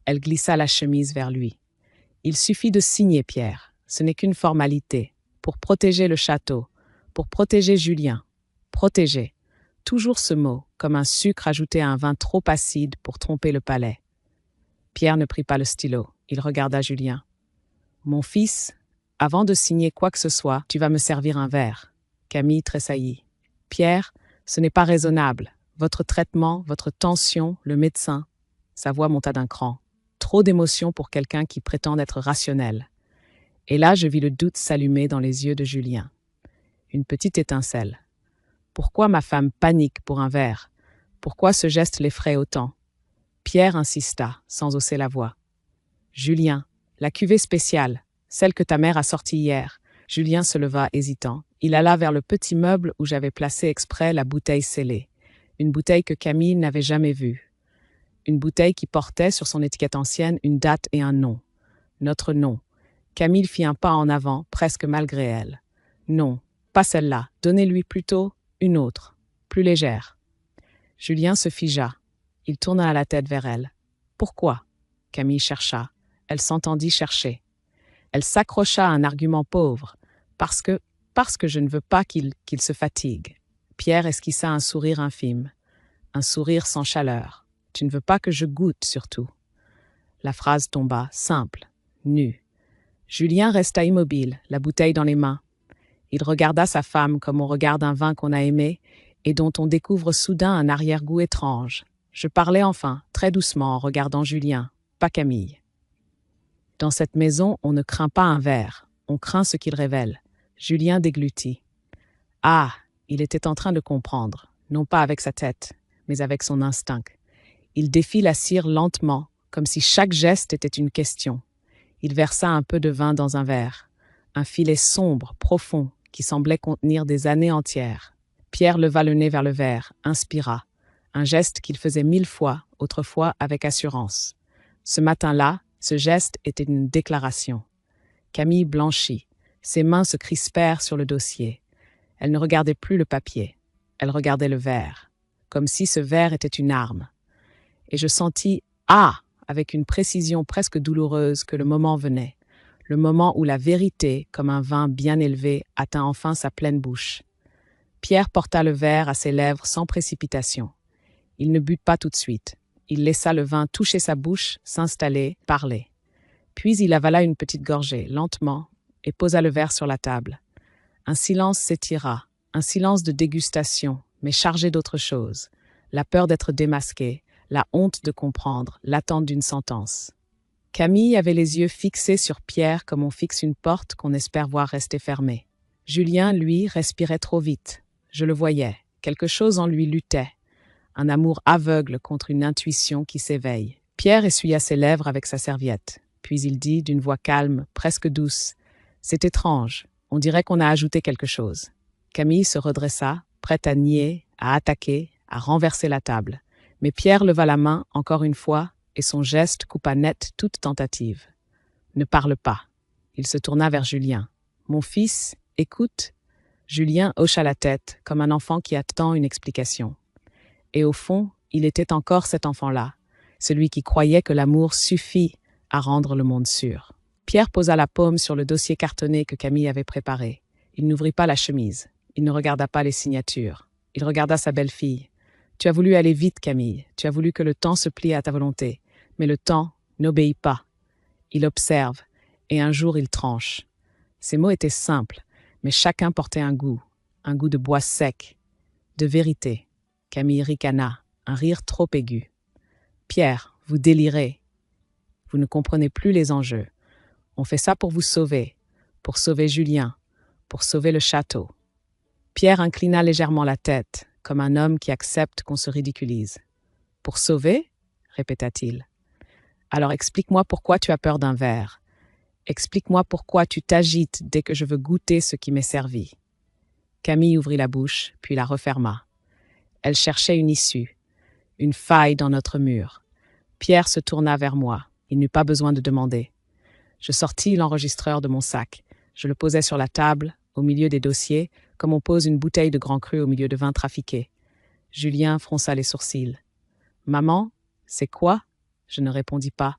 Elle glissa la chemise vers lui. « Il suffit de signer, Pierre. Ce n'est qu'une formalité. Pour protéger le château. Pour protéger Julien. Protéger. Toujours ce mot, comme un sucre ajouté à un vin trop acide pour tromper le palais. » Pierre ne prit pas le stylo. Il regarda Julien. « Mon fils, avant de signer quoi que ce soit, tu vas me servir un verre. » Camille tressaillit. « Pierre, ce n'est pas raisonnable. Votre traitement, votre tension, le médecin. » Sa voix monta d'un cran. Trop d'émotion pour quelqu'un qui prétend être rationnel. Et là, je vis le doute s'allumer dans les yeux de Julien. Une petite étincelle. Pourquoi ma femme panique pour un verre? Pourquoi ce geste l'effraie autant? Pierre insista, sans hausser la voix. « Julien, la cuvée spéciale, celle que ta mère a sortie hier. » Julien se leva, hésitant. Il alla vers le petit meuble où j'avais placé exprès la bouteille scellée. Une bouteille que Camille n'avait jamais vue. Une bouteille qui portait sur son étiquette ancienne une date et un nom. Notre nom. Camille fit un pas en avant, presque malgré elle. « Non, pas celle-là. Donnez-lui plutôt une autre, plus légère. » Julien se figea. Il tourna la tête vers elle. « Pourquoi ?» Camille chercha. Elle s'entendit chercher. Elle s'accrocha à un argument pauvre. « Parce que je ne veux pas qu'il se fatigue. » Pierre esquissa un sourire infime. Un sourire sans chaleur. « Tu ne veux pas que je goûte, surtout. » La phrase tomba, simple, nue. Julien resta immobile, la bouteille dans les mains. Il regarda sa femme comme on regarde un vin qu'on a aimé et dont on découvre soudain un arrière-goût étrange. Je parlais enfin, très doucement, en regardant Julien, pas Camille. Dans cette maison, on ne craint pas un verre, on craint ce qu'il révèle. Julien déglutit. Ah, il était en train de comprendre, non pas avec sa tête, mais avec son instinct. Il défit la cire lentement, comme si chaque geste était une question. Il versa un peu de vin dans un verre, un filet sombre, profond, qui semblait contenir des années entières. Pierre leva le nez vers le verre, inspira. un geste qu'il faisait 1000 fois, autrefois avec assurance. Ce matin-là, ce geste était une déclaration. Camille blanchit. Ses mains se crispèrent sur le dossier. Elle ne regardait plus le papier. Elle regardait le verre, comme si ce verre était une arme. Et je sentis « Ah !» avec une précision presque douloureuse que le moment venait. Le moment où la vérité, comme un vin bien élevé, atteint enfin sa pleine bouche. Pierre porta le verre à ses lèvres sans précipitation. Il ne but pas tout de suite. Il laissa le vin toucher sa bouche, s'installer, parler. Puis il avala une petite gorgée, lentement, et posa le verre sur la table. Un silence s'étira, un silence de dégustation, mais chargé d'autre chose. La peur d'être démasquée, la honte de comprendre, l'attente d'une sentence. Camille avait les yeux fixés sur Pierre comme on fixe une porte qu'on espère voir rester fermée. Julien, lui, respirait trop vite. Je le voyais. Quelque chose en lui luttait. Un amour aveugle contre une intuition qui s'éveille. Pierre essuya ses lèvres avec sa serviette. Puis il dit d'une voix calme, presque douce, « C'est étrange. On dirait qu'on a ajouté quelque chose. » Camille se redressa, prête à nier, à attaquer, à renverser la table. Mais Pierre leva la main, encore une fois, et son geste coupa net toute tentative. « Ne parle pas. » Il se tourna vers Julien. « Mon fils, écoute. » Julien hocha la tête, comme un enfant qui attend une explication. Et au fond, il était encore cet enfant-là, celui qui croyait que l'amour suffit à rendre le monde sûr. Pierre posa la paume sur le dossier cartonné que Camille avait préparé. Il n'ouvrit pas la chemise. Il ne regarda pas les signatures. Il regarda sa belle-fille. « Tu as voulu aller vite, Camille. Tu as voulu que le temps se plie à ta volonté. Mais le temps n'obéit pas. Il observe, et un jour il tranche. » Ces mots étaient simples, mais chacun portait un goût de bois sec, de vérité. Camille ricana, un rire trop aigu. « Pierre, vous délirez. Vous ne comprenez plus les enjeux. On fait ça pour vous sauver, pour sauver Julien, pour sauver le château. » Pierre inclina légèrement la tête, comme un homme qui accepte qu'on se ridiculise. « Pour sauver ?» répéta-t-il. « Alors explique-moi pourquoi tu as peur d'un verre. Explique-moi pourquoi tu t'agites dès que je veux goûter ce qui m'est servi. » Camille ouvrit la bouche, puis la referma. Elle cherchait une issue, une faille dans notre mur. Pierre se tourna vers moi. Il n'eut pas besoin de demander. Je sortis l'enregistreur de mon sac. Je le posai sur la table, au milieu des dossiers, comme on pose une bouteille de Grand Cru au milieu de vin trafiqué. Julien fronça les sourcils. « Maman, c'est quoi ?» Je ne répondis pas.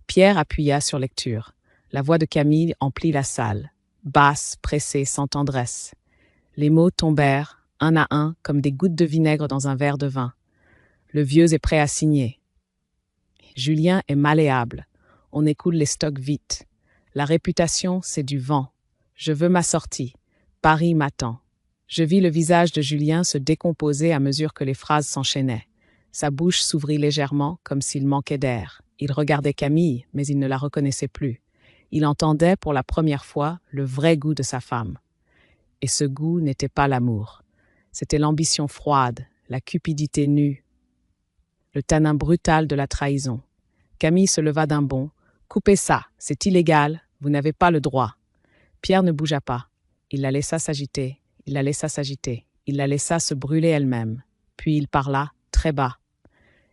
Pierre appuya sur lecture. La voix de Camille emplit la salle, basse, pressée, sans tendresse. Les mots tombèrent, un à un, comme des gouttes de vinaigre dans un verre de vin. Le vieux est prêt à signer. Julien est malléable. On écoule les stocks vite. La réputation, c'est du vent. Je veux ma sortie. Paris m'attend. Je vis le visage de Julien se décomposer à mesure que les phrases s'enchaînaient. Sa bouche s'ouvrit légèrement, comme s'il manquait d'air. Il regardait Camille, mais il ne la reconnaissait plus. Il entendait pour la première fois le vrai goût de sa femme. Et ce goût n'était pas l'amour. C'était l'ambition froide, la cupidité nue, le tanin brutal de la trahison. Camille se leva d'un bond. « Coupez ça, c'est illégal, vous n'avez pas le droit. » Pierre ne bougea pas. Il la laissa s'agiter, il la laissa s'agiter, il la laissa se brûler elle-même. Puis il parla, très bas.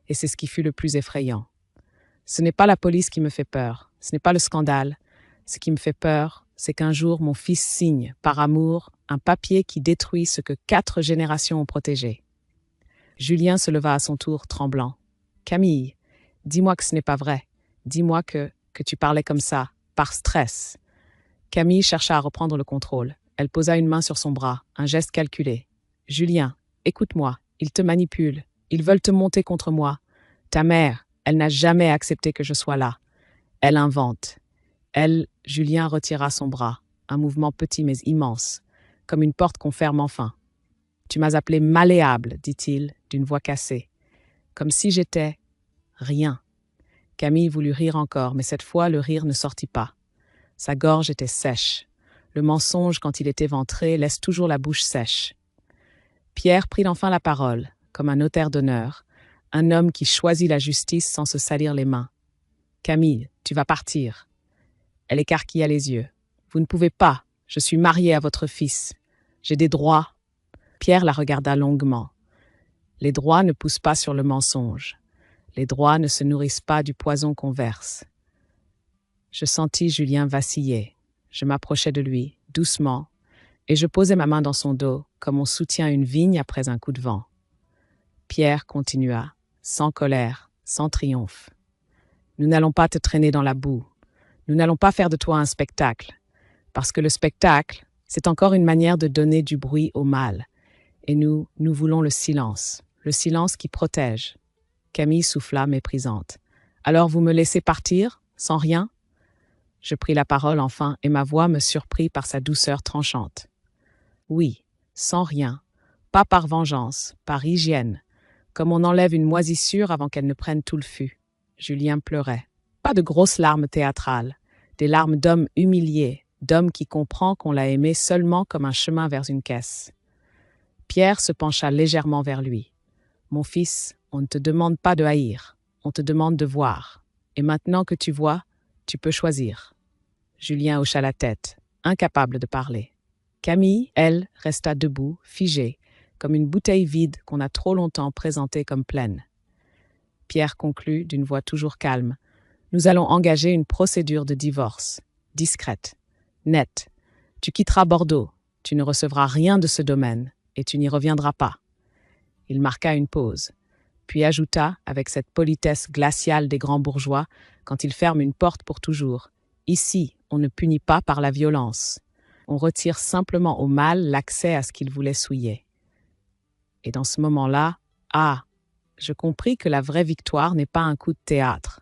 Et c'est ce qui fut le plus effrayant. « Ce n'est pas la police qui me fait peur, ce n'est pas le scandale. Ce qui me fait peur, c'est qu'un jour mon fils signe, par amour, un papier qui détruit ce que 4 générations ont protégé. » Julien se leva à son tour, tremblant. « Camille, dis-moi que ce n'est pas vrai. Dis-moi que tu parlais comme ça, par stress. » Camille chercha à reprendre le contrôle. Elle posa une main sur son bras, un geste calculé. « Julien, écoute-moi, ils te manipulent. Ils veulent te monter contre moi. Ta mère, elle n'a jamais accepté que je sois là. Elle invente. » Julien retira son bras, un mouvement petit mais immense, comme une porte qu'on ferme enfin. « Tu m'as appelé malléable, dit-il, d'une voix cassée, comme si j'étais rien. » Camille voulut rire encore, mais cette fois le rire ne sortit pas. Sa gorge était sèche. Le mensonge, quand il est éventré, laisse toujours la bouche sèche. Pierre prit enfin la parole, comme un notaire d'honneur, un homme qui choisit la justice sans se salir les mains. « Camille, tu vas partir. » Elle écarquilla les yeux. « Vous ne pouvez pas. Je suis mariée à votre fils. J'ai des droits. » Pierre la regarda longuement. Les droits ne poussent pas sur le mensonge. Les droits ne se nourrissent pas du poison qu'on verse. Je sentis Julien vaciller. Je m'approchai de lui, doucement, et je posai ma main dans son dos, comme on soutient une vigne après un coup de vent. Pierre continua, sans colère, sans triomphe. Nous n'allons pas te traîner dans la boue. Nous n'allons pas faire de toi un spectacle. Parce que le spectacle, c'est encore une manière de donner du bruit au mal. Et nous voulons le silence qui protège. Camille souffla, méprisante. Alors vous me laissez partir, sans rien? Je pris la parole enfin, et ma voix me surprit par sa douceur tranchante. Oui, sans rien, pas par vengeance, par hygiène, comme on enlève une moisissure avant qu'elle ne prenne tout le fût. Julien pleurait. Pas de grosses larmes théâtrales, des larmes d'homme humilié, d'homme qui comprend qu'on l'a aimé seulement comme un chemin vers une caisse. Pierre se pencha légèrement vers lui. « Mon fils, on ne te demande pas de haïr, on te demande de voir. Et maintenant que tu vois, tu peux choisir. » Julien hocha la tête, incapable de parler. Camille, elle, resta debout, figée, comme une bouteille vide qu'on a trop longtemps présentée comme pleine. Pierre conclut d'une voix toujours calme. « Nous allons engager une procédure de divorce, discrète, nette. Tu quitteras Bordeaux, tu ne recevras rien de ce domaine, et tu n'y reviendras pas. » Il marqua une pause, puis ajouta, avec cette politesse glaciale des grands bourgeois, quand ils ferment une porte pour toujours, « Ici, on ne punit pas par la violence. On retire simplement au mal l'accès à ce qu'il voulait souiller. » Et dans ce moment-là, je compris que la vraie victoire n'est pas un coup de théâtre.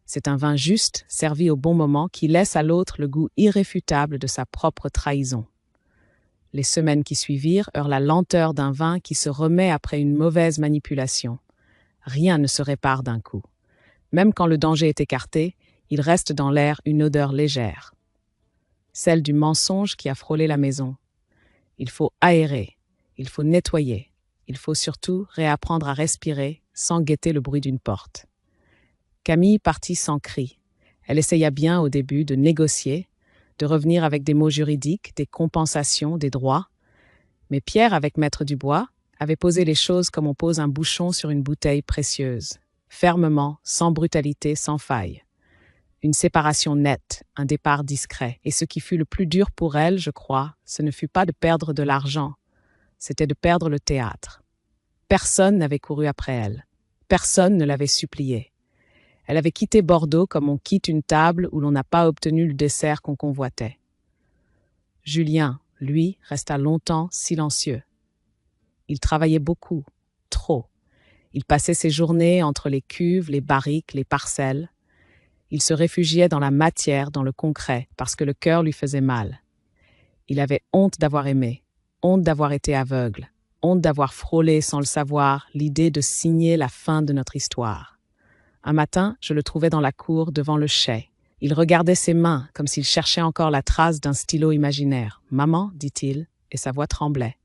C'est un vin juste, servi au bon moment, qui laisse à l'autre le goût irréfutable de sa propre trahison. Les semaines qui suivirent eurent la lenteur d'un vin qui se remet après une mauvaise manipulation. Rien ne se répare d'un coup. Même quand le danger est écarté, il reste dans l'air une odeur légère. Celle du mensonge qui a frôlé la maison. Il faut aérer, il faut nettoyer, il faut surtout réapprendre à respirer sans guetter le bruit d'une porte. Camille partit sans cri. Elle essaya bien au début de négocier, de revenir avec des mots juridiques, des compensations, des droits. Mais Pierre, avec Maître Dubois, avait posé les choses comme on pose un bouchon sur une bouteille précieuse, fermement, sans brutalité, sans faille. Une séparation nette, un départ discret. Et ce qui fut le plus dur pour elle, je crois, ce ne fut pas de perdre de l'argent, c'était de perdre le théâtre. Personne n'avait couru après elle. Personne ne l'avait suppliée. Elle avait quitté Bordeaux comme on quitte une table où l'on n'a pas obtenu le dessert qu'on convoitait. Julien, lui, resta longtemps silencieux. Il travaillait beaucoup, trop. Il passait ses journées entre les cuves, les barriques, les parcelles. Il se réfugiait dans la matière, dans le concret, parce que le cœur lui faisait mal. Il avait honte d'avoir aimé, honte d'avoir été aveugle, honte d'avoir frôlé sans le savoir l'idée de signer la fin de notre histoire. Un matin, je le trouvais dans la cour, devant le chai. Il regardait ses mains, comme s'il cherchait encore la trace d'un stylo imaginaire. « Maman, dit-il, et sa voix tremblait.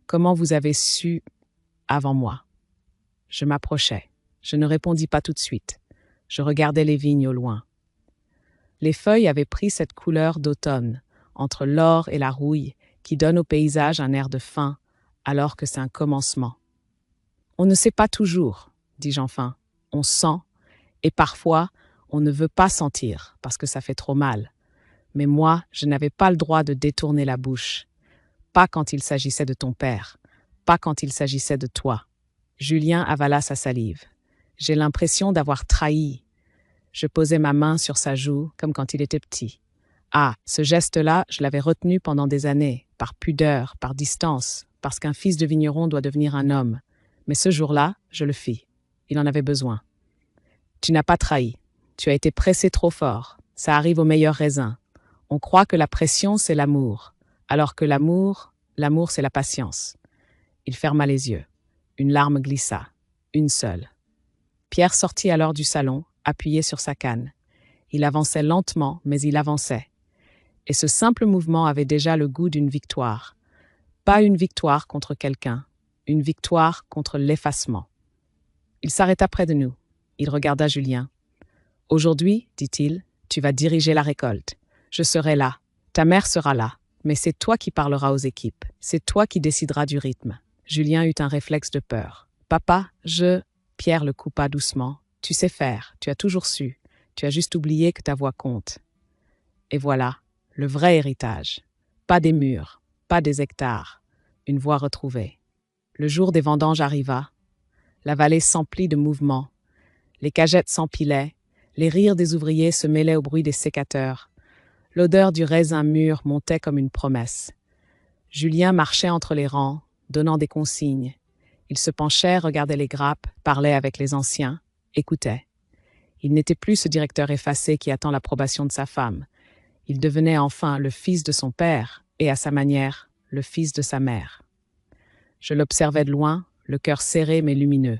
Comment vous avez su avant moi ?» Je m'approchai. Je ne répondis pas tout de suite. Je regardais les vignes au loin. Les feuilles avaient pris cette couleur d'automne, entre l'or et la rouille, qui donne au paysage un air de fin, alors que c'est un commencement. « On ne sait pas toujours, dis-je enfin. On sent, et parfois, on ne veut pas sentir, parce que ça fait trop mal. Mais moi, je n'avais pas le droit de détourner la bouche. Pas quand il s'agissait de ton père, pas quand il s'agissait de toi. » Julien avala sa salive. J'ai l'impression d'avoir trahi. Je posai ma main sur sa joue, comme quand il était petit. Ce geste-là, je l'avais retenu pendant des années, par pudeur, par distance, parce qu'un fils de vigneron doit devenir un homme. Mais ce jour-là, je le fis. Il en avait besoin. Tu n'as pas trahi. Tu as été pressé trop fort. Ça arrive aux meilleurs raisins. On croit que la pression, c'est l'amour, alors que l'amour, c'est la patience. Il ferma les yeux. Une larme glissa. Une seule. Pierre sortit alors du salon, appuyé sur sa canne. Il avançait lentement, mais il avançait. Et ce simple mouvement avait déjà le goût d'une victoire. Pas une victoire contre quelqu'un, une victoire contre l'effacement. Il s'arrêta près de nous. Il regarda Julien. « Aujourd'hui, dit-il, tu vas diriger la récolte. Je serai là. Ta mère sera là. Mais c'est toi qui parleras aux équipes. C'est toi qui décideras du rythme. Julien eut un réflexe de peur. « Papa, je… » Pierre le coupa doucement. « Tu sais faire, tu as toujours su. Tu as juste oublié que ta voix compte. » Et voilà, le vrai héritage. Pas des murs, pas des hectares, une voix retrouvée. Le jour des vendanges arriva. La vallée s'emplit de mouvements. Les cagettes s'empilaient, les rires des ouvriers se mêlaient au bruit des sécateurs. L'odeur du raisin mûr montait comme une promesse. Julien marchait entre les rangs, donnant des consignes. Il se penchait, regardait les grappes, parlait avec les anciens, écoutait. Il n'était plus ce directeur effacé qui attend l'approbation de sa femme. Il devenait enfin le fils de son père et, à sa manière, le fils de sa mère. Je l'observais de loin, le cœur serré mais lumineux.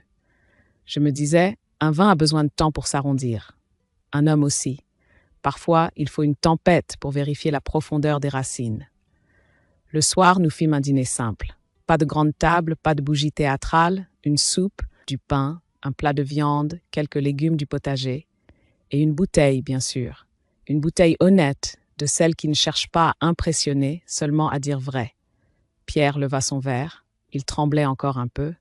Je me disais, un vin a besoin de temps pour s'arrondir. Un homme aussi. Parfois, il faut une tempête pour vérifier la profondeur des racines. Le soir, nous fîmes un dîner simple. Pas de grande table, pas de bougie théâtrale, une soupe, du pain, un plat de viande, quelques légumes du potager. Et une bouteille, bien sûr. Une bouteille honnête, de celle qui ne cherche pas à impressionner, seulement à dire vrai. Pierre leva son verre. Il tremblait encore un peu,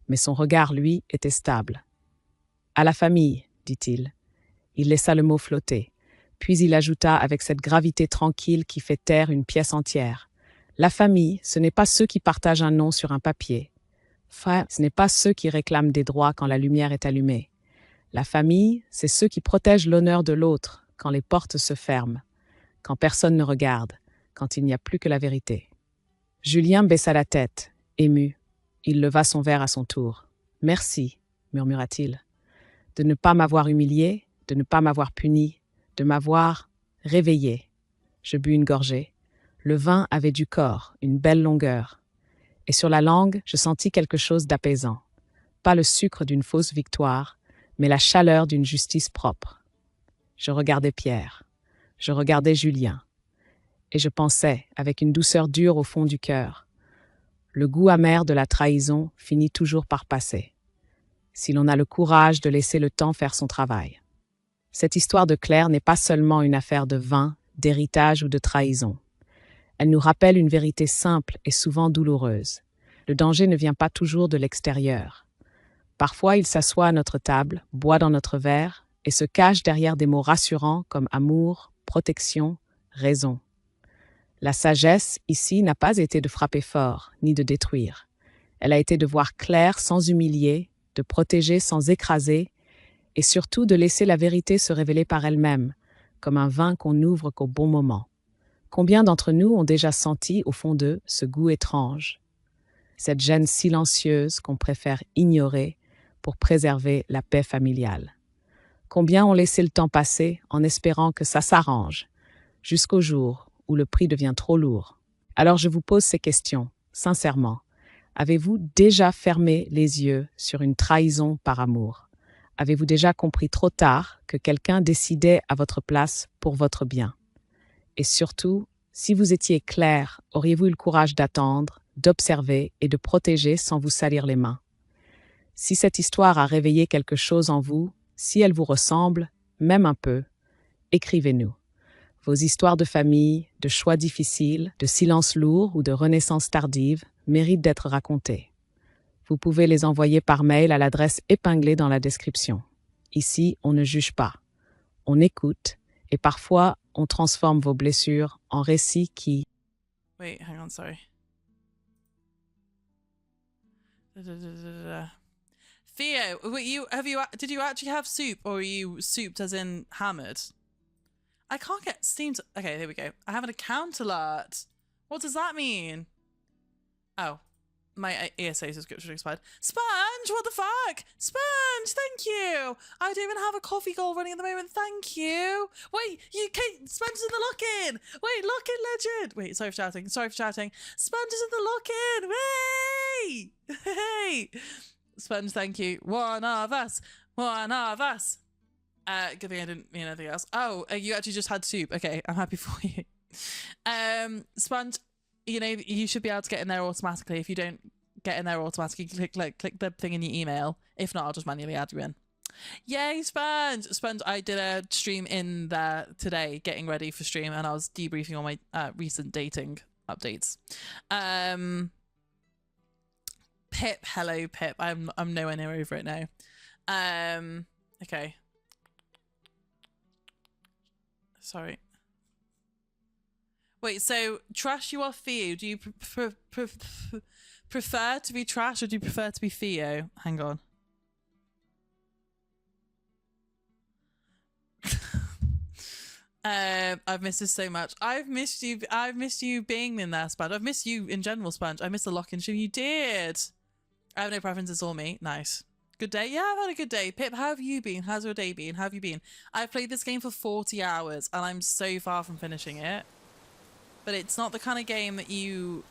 mais son regard, lui, était stable. « À la famille, dit-il. » Il laissa le mot flotter. Puis il ajouta avec cette gravité tranquille qui fait taire une pièce entière. La famille, ce n'est pas ceux qui partagent un nom sur un papier. Ce n'est pas ceux qui réclament des droits quand la lumière est allumée. La famille, c'est ceux qui protègent l'honneur de l'autre quand les portes se ferment, quand personne ne regarde, quand il n'y a plus que la vérité. Julien baissa la tête, ému. Il leva son verre à son tour. « Merci, murmura-t-il, de ne pas m'avoir humilié, de ne pas m'avoir puni, de m'avoir réveillé. » Je bus une gorgée. Le vin avait du corps, une belle longueur. Et sur la langue, je sentis quelque chose d'apaisant. Pas le sucre d'une fausse victoire, mais la chaleur d'une justice propre. Je regardais Pierre. Je regardais Julien. Et je pensais, avec une douceur dure au fond du cœur, le goût amer de la trahison finit toujours par passer, si l'on a le courage de laisser le temps faire son travail. Cette histoire de Claire n'est pas seulement une affaire de vin, d'héritage ou de trahison. Elle nous rappelle une vérité simple et souvent douloureuse. Le danger ne vient pas toujours de l'extérieur. Parfois, il s'assoit à notre table, boit dans notre verre et se cache derrière des mots rassurants comme amour, protection, raison. La sagesse, ici, n'a pas été de frapper fort, ni de détruire. Elle a été de voir clair sans humilier, de protéger sans écraser, et surtout de laisser la vérité se révéler par elle-même, comme un vin qu'on n'ouvre qu'au bon moment. Combien d'entre nous ont déjà senti, au fond d'eux, ce goût étrange, cette gêne silencieuse qu'on préfère ignorer pour préserver la paix familiale? Combien ont laissé le temps passer en espérant que ça s'arrange, jusqu'au jour où le prix devient trop lourd? Alors je vous pose ces questions, sincèrement. Avez-vous déjà fermé les yeux sur une trahison par amour? Avez-vous déjà compris trop tard que quelqu'un décidait à votre place pour votre bien? Et surtout, si vous étiez clair, auriez-vous eu le courage d'attendre, d'observer et de protéger sans vous salir les mains? Si cette histoire a réveillé quelque chose en vous, si elle vous ressemble, même un peu, écrivez-nous. Vos histoires de famille, de choix difficiles, de silences lourds ou de renaissance tardive méritent d'être racontées. Vous pouvez les envoyer par mail à l'adresse épinglée dans la description. Ici, on ne juge pas. On écoute et parfois, on transforme vos blessures en récits qui… Wait, hang on, sorry. Theo, did you actually have soup, or are you souped as in hammered? I can't get Steam to, okay, there we go. I have an account alert. What does that mean? Oh, my ESA subscription expired. Sponge, what the fuck? Sponge, thank you. I don't even have a coffee goal running at the moment. Thank you. Wait, Sponge is in the lock-in. Wait, lock-in legend. Wait, sorry for shouting. Sponge is in the lock-in. Hey, hey. Sponge, thank you. One of us. Good thing I didn't mean anything else. Oh, you actually just had soup. Okay, I'm happy for you. Sponge, you know, you should be able to get in there automatically. If you don't get in there automatically, click the thing in your email. If not, I'll just manually add you in. Yay, Sponge! Sponge, I did a stream in there today, getting ready for stream, and I was debriefing on my recent dating updates. Pip, hello Pip. I'm nowhere near over it now. Okay. Sorry. Wait, so trash you are Theo. Do you prefer to be trash or do you prefer to be Theo? Hang on. I've missed this so much. I've missed you. I've missed you being in there, Sponge. I've missed you in general, Sponge. I missed the lock-in stream. You did. I have no preferences, all me. Nice. Good day? Yeah, I've had a good day. Pip, how have you been? How's your day been? How have you been? I've played this game for 40 hours and I'm so far from finishing it. But it's not the kind of game that you...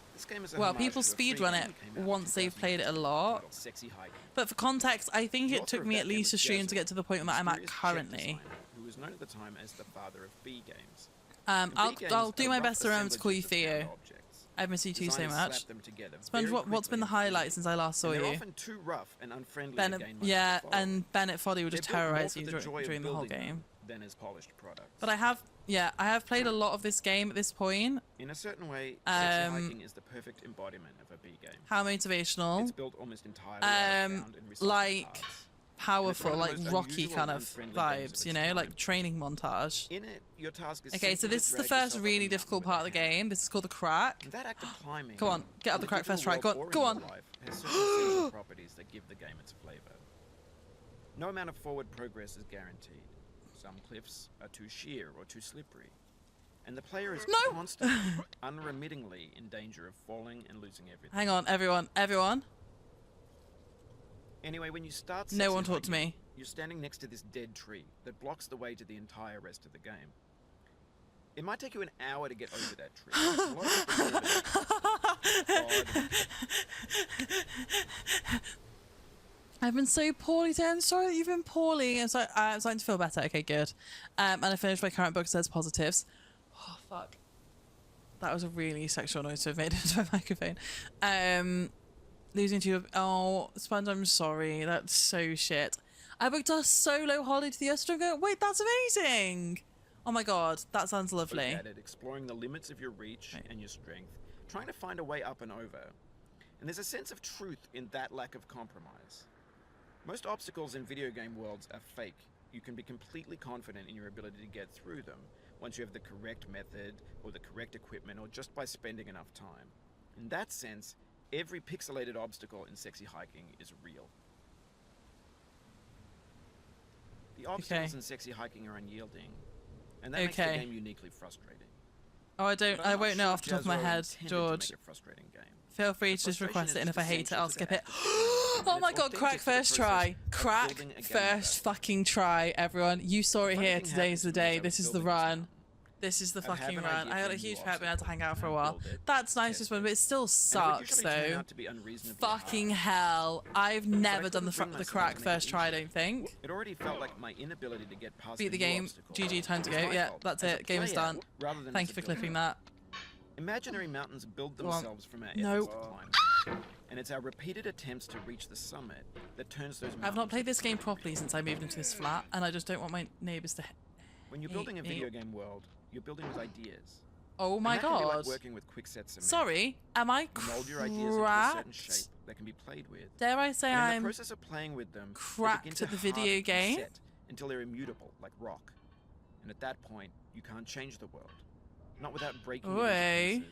Well, people speedrun it once they've played it a lot. But for context, I think it took me at least a stream to get to the point that I'm at currently. Who was known at the time as the father of B games. I'll do my best to remember to call you Theo. I've missed you too so much. Sponge, what's been the highlight since I last saw you? Often too rough and unfriendly Bennett, yeah, and Bennett Foddy would just terrorize you during the whole game. Than as polished products. But I have played a lot of this game at this point. In a certain way, sexy hiking is the perfect embodiment of a B game. How motivational. It's built almost entirely around like parts. powerful, like Rocky kind of vibes, you know, like training montage. In it, your task is okay, so this is the first really difficult part of the game. This is called the crack. And that act of climbing. Come on, get up the crack first try. Go on, go on. Has certain essential properties that give the game its flavor. No amount of forward progress is guaranteed. Some cliffs are too sheer or too slippery, and the player is constantly, unremittingly in danger of falling and losing everything. Hang on, everyone. Anyway, when you start, no one talk to me. You're standing next to this dead tree that blocks the way to the entire rest of the game. It might take you an hour to get over that tree. I've been so poorly today. I'm sorry that you've been poorly. I'm starting to feel better. Okay, good. And I finished my current book, says positives. Oh, fuck. That was a really sexual noise to have made into my microphone. Losing to you. Oh, Sponge, I'm sorry. That's so shit. I booked a solo holiday to the Australia. Wait, that's amazing. Oh my god, that sounds lovely. At it, exploring the limits of your reach and your strength, trying to find a way up and over. And there's a sense of truth in that lack of compromise. Most obstacles in video game worlds are fake. You can be completely confident in your ability to get through them once you have the correct method or the correct equipment or just by spending enough time. In that sense, every pixelated obstacle in sexy hiking is real. The obstacles in sexy hiking are unyielding, and that makes the game uniquely frustrating. Oh, I won't know off the top of my head, George. Frustrating game. Feel free to just request it, and if I hate it, I'll skip it. Oh my god, crack first try. Crack first fucking try, everyone. You saw it here. Today's the day. This is the run. This is the fucking run. I had a huge pet being able to hang out for a while. That's nice, this one, but it still sucks, though. Fucking hell. I've never done the crack first try, I don't think. It already felt like my inability to get past beat the game. GG, time to go. Yeah, that's it. Game is done. Thank you for clipping that. Imaginary mountains build themselves from our efforts to climb. And it's our repeated attempts to reach the summit that turns those mountains. I've not played this game properly since I moved into this flat, and I just don't want my neighbours to When you're building a video game world, you're building with ideas. Oh my god. Can be like working with quick sets of sorry, am I mold your ideas into a certain shape that can be played with. Dare I say and in I'm the process of playing with them, cracked at the video game? Until they're immutable, like rock. And at that point, you can't change the world. Not without breaking it into pieces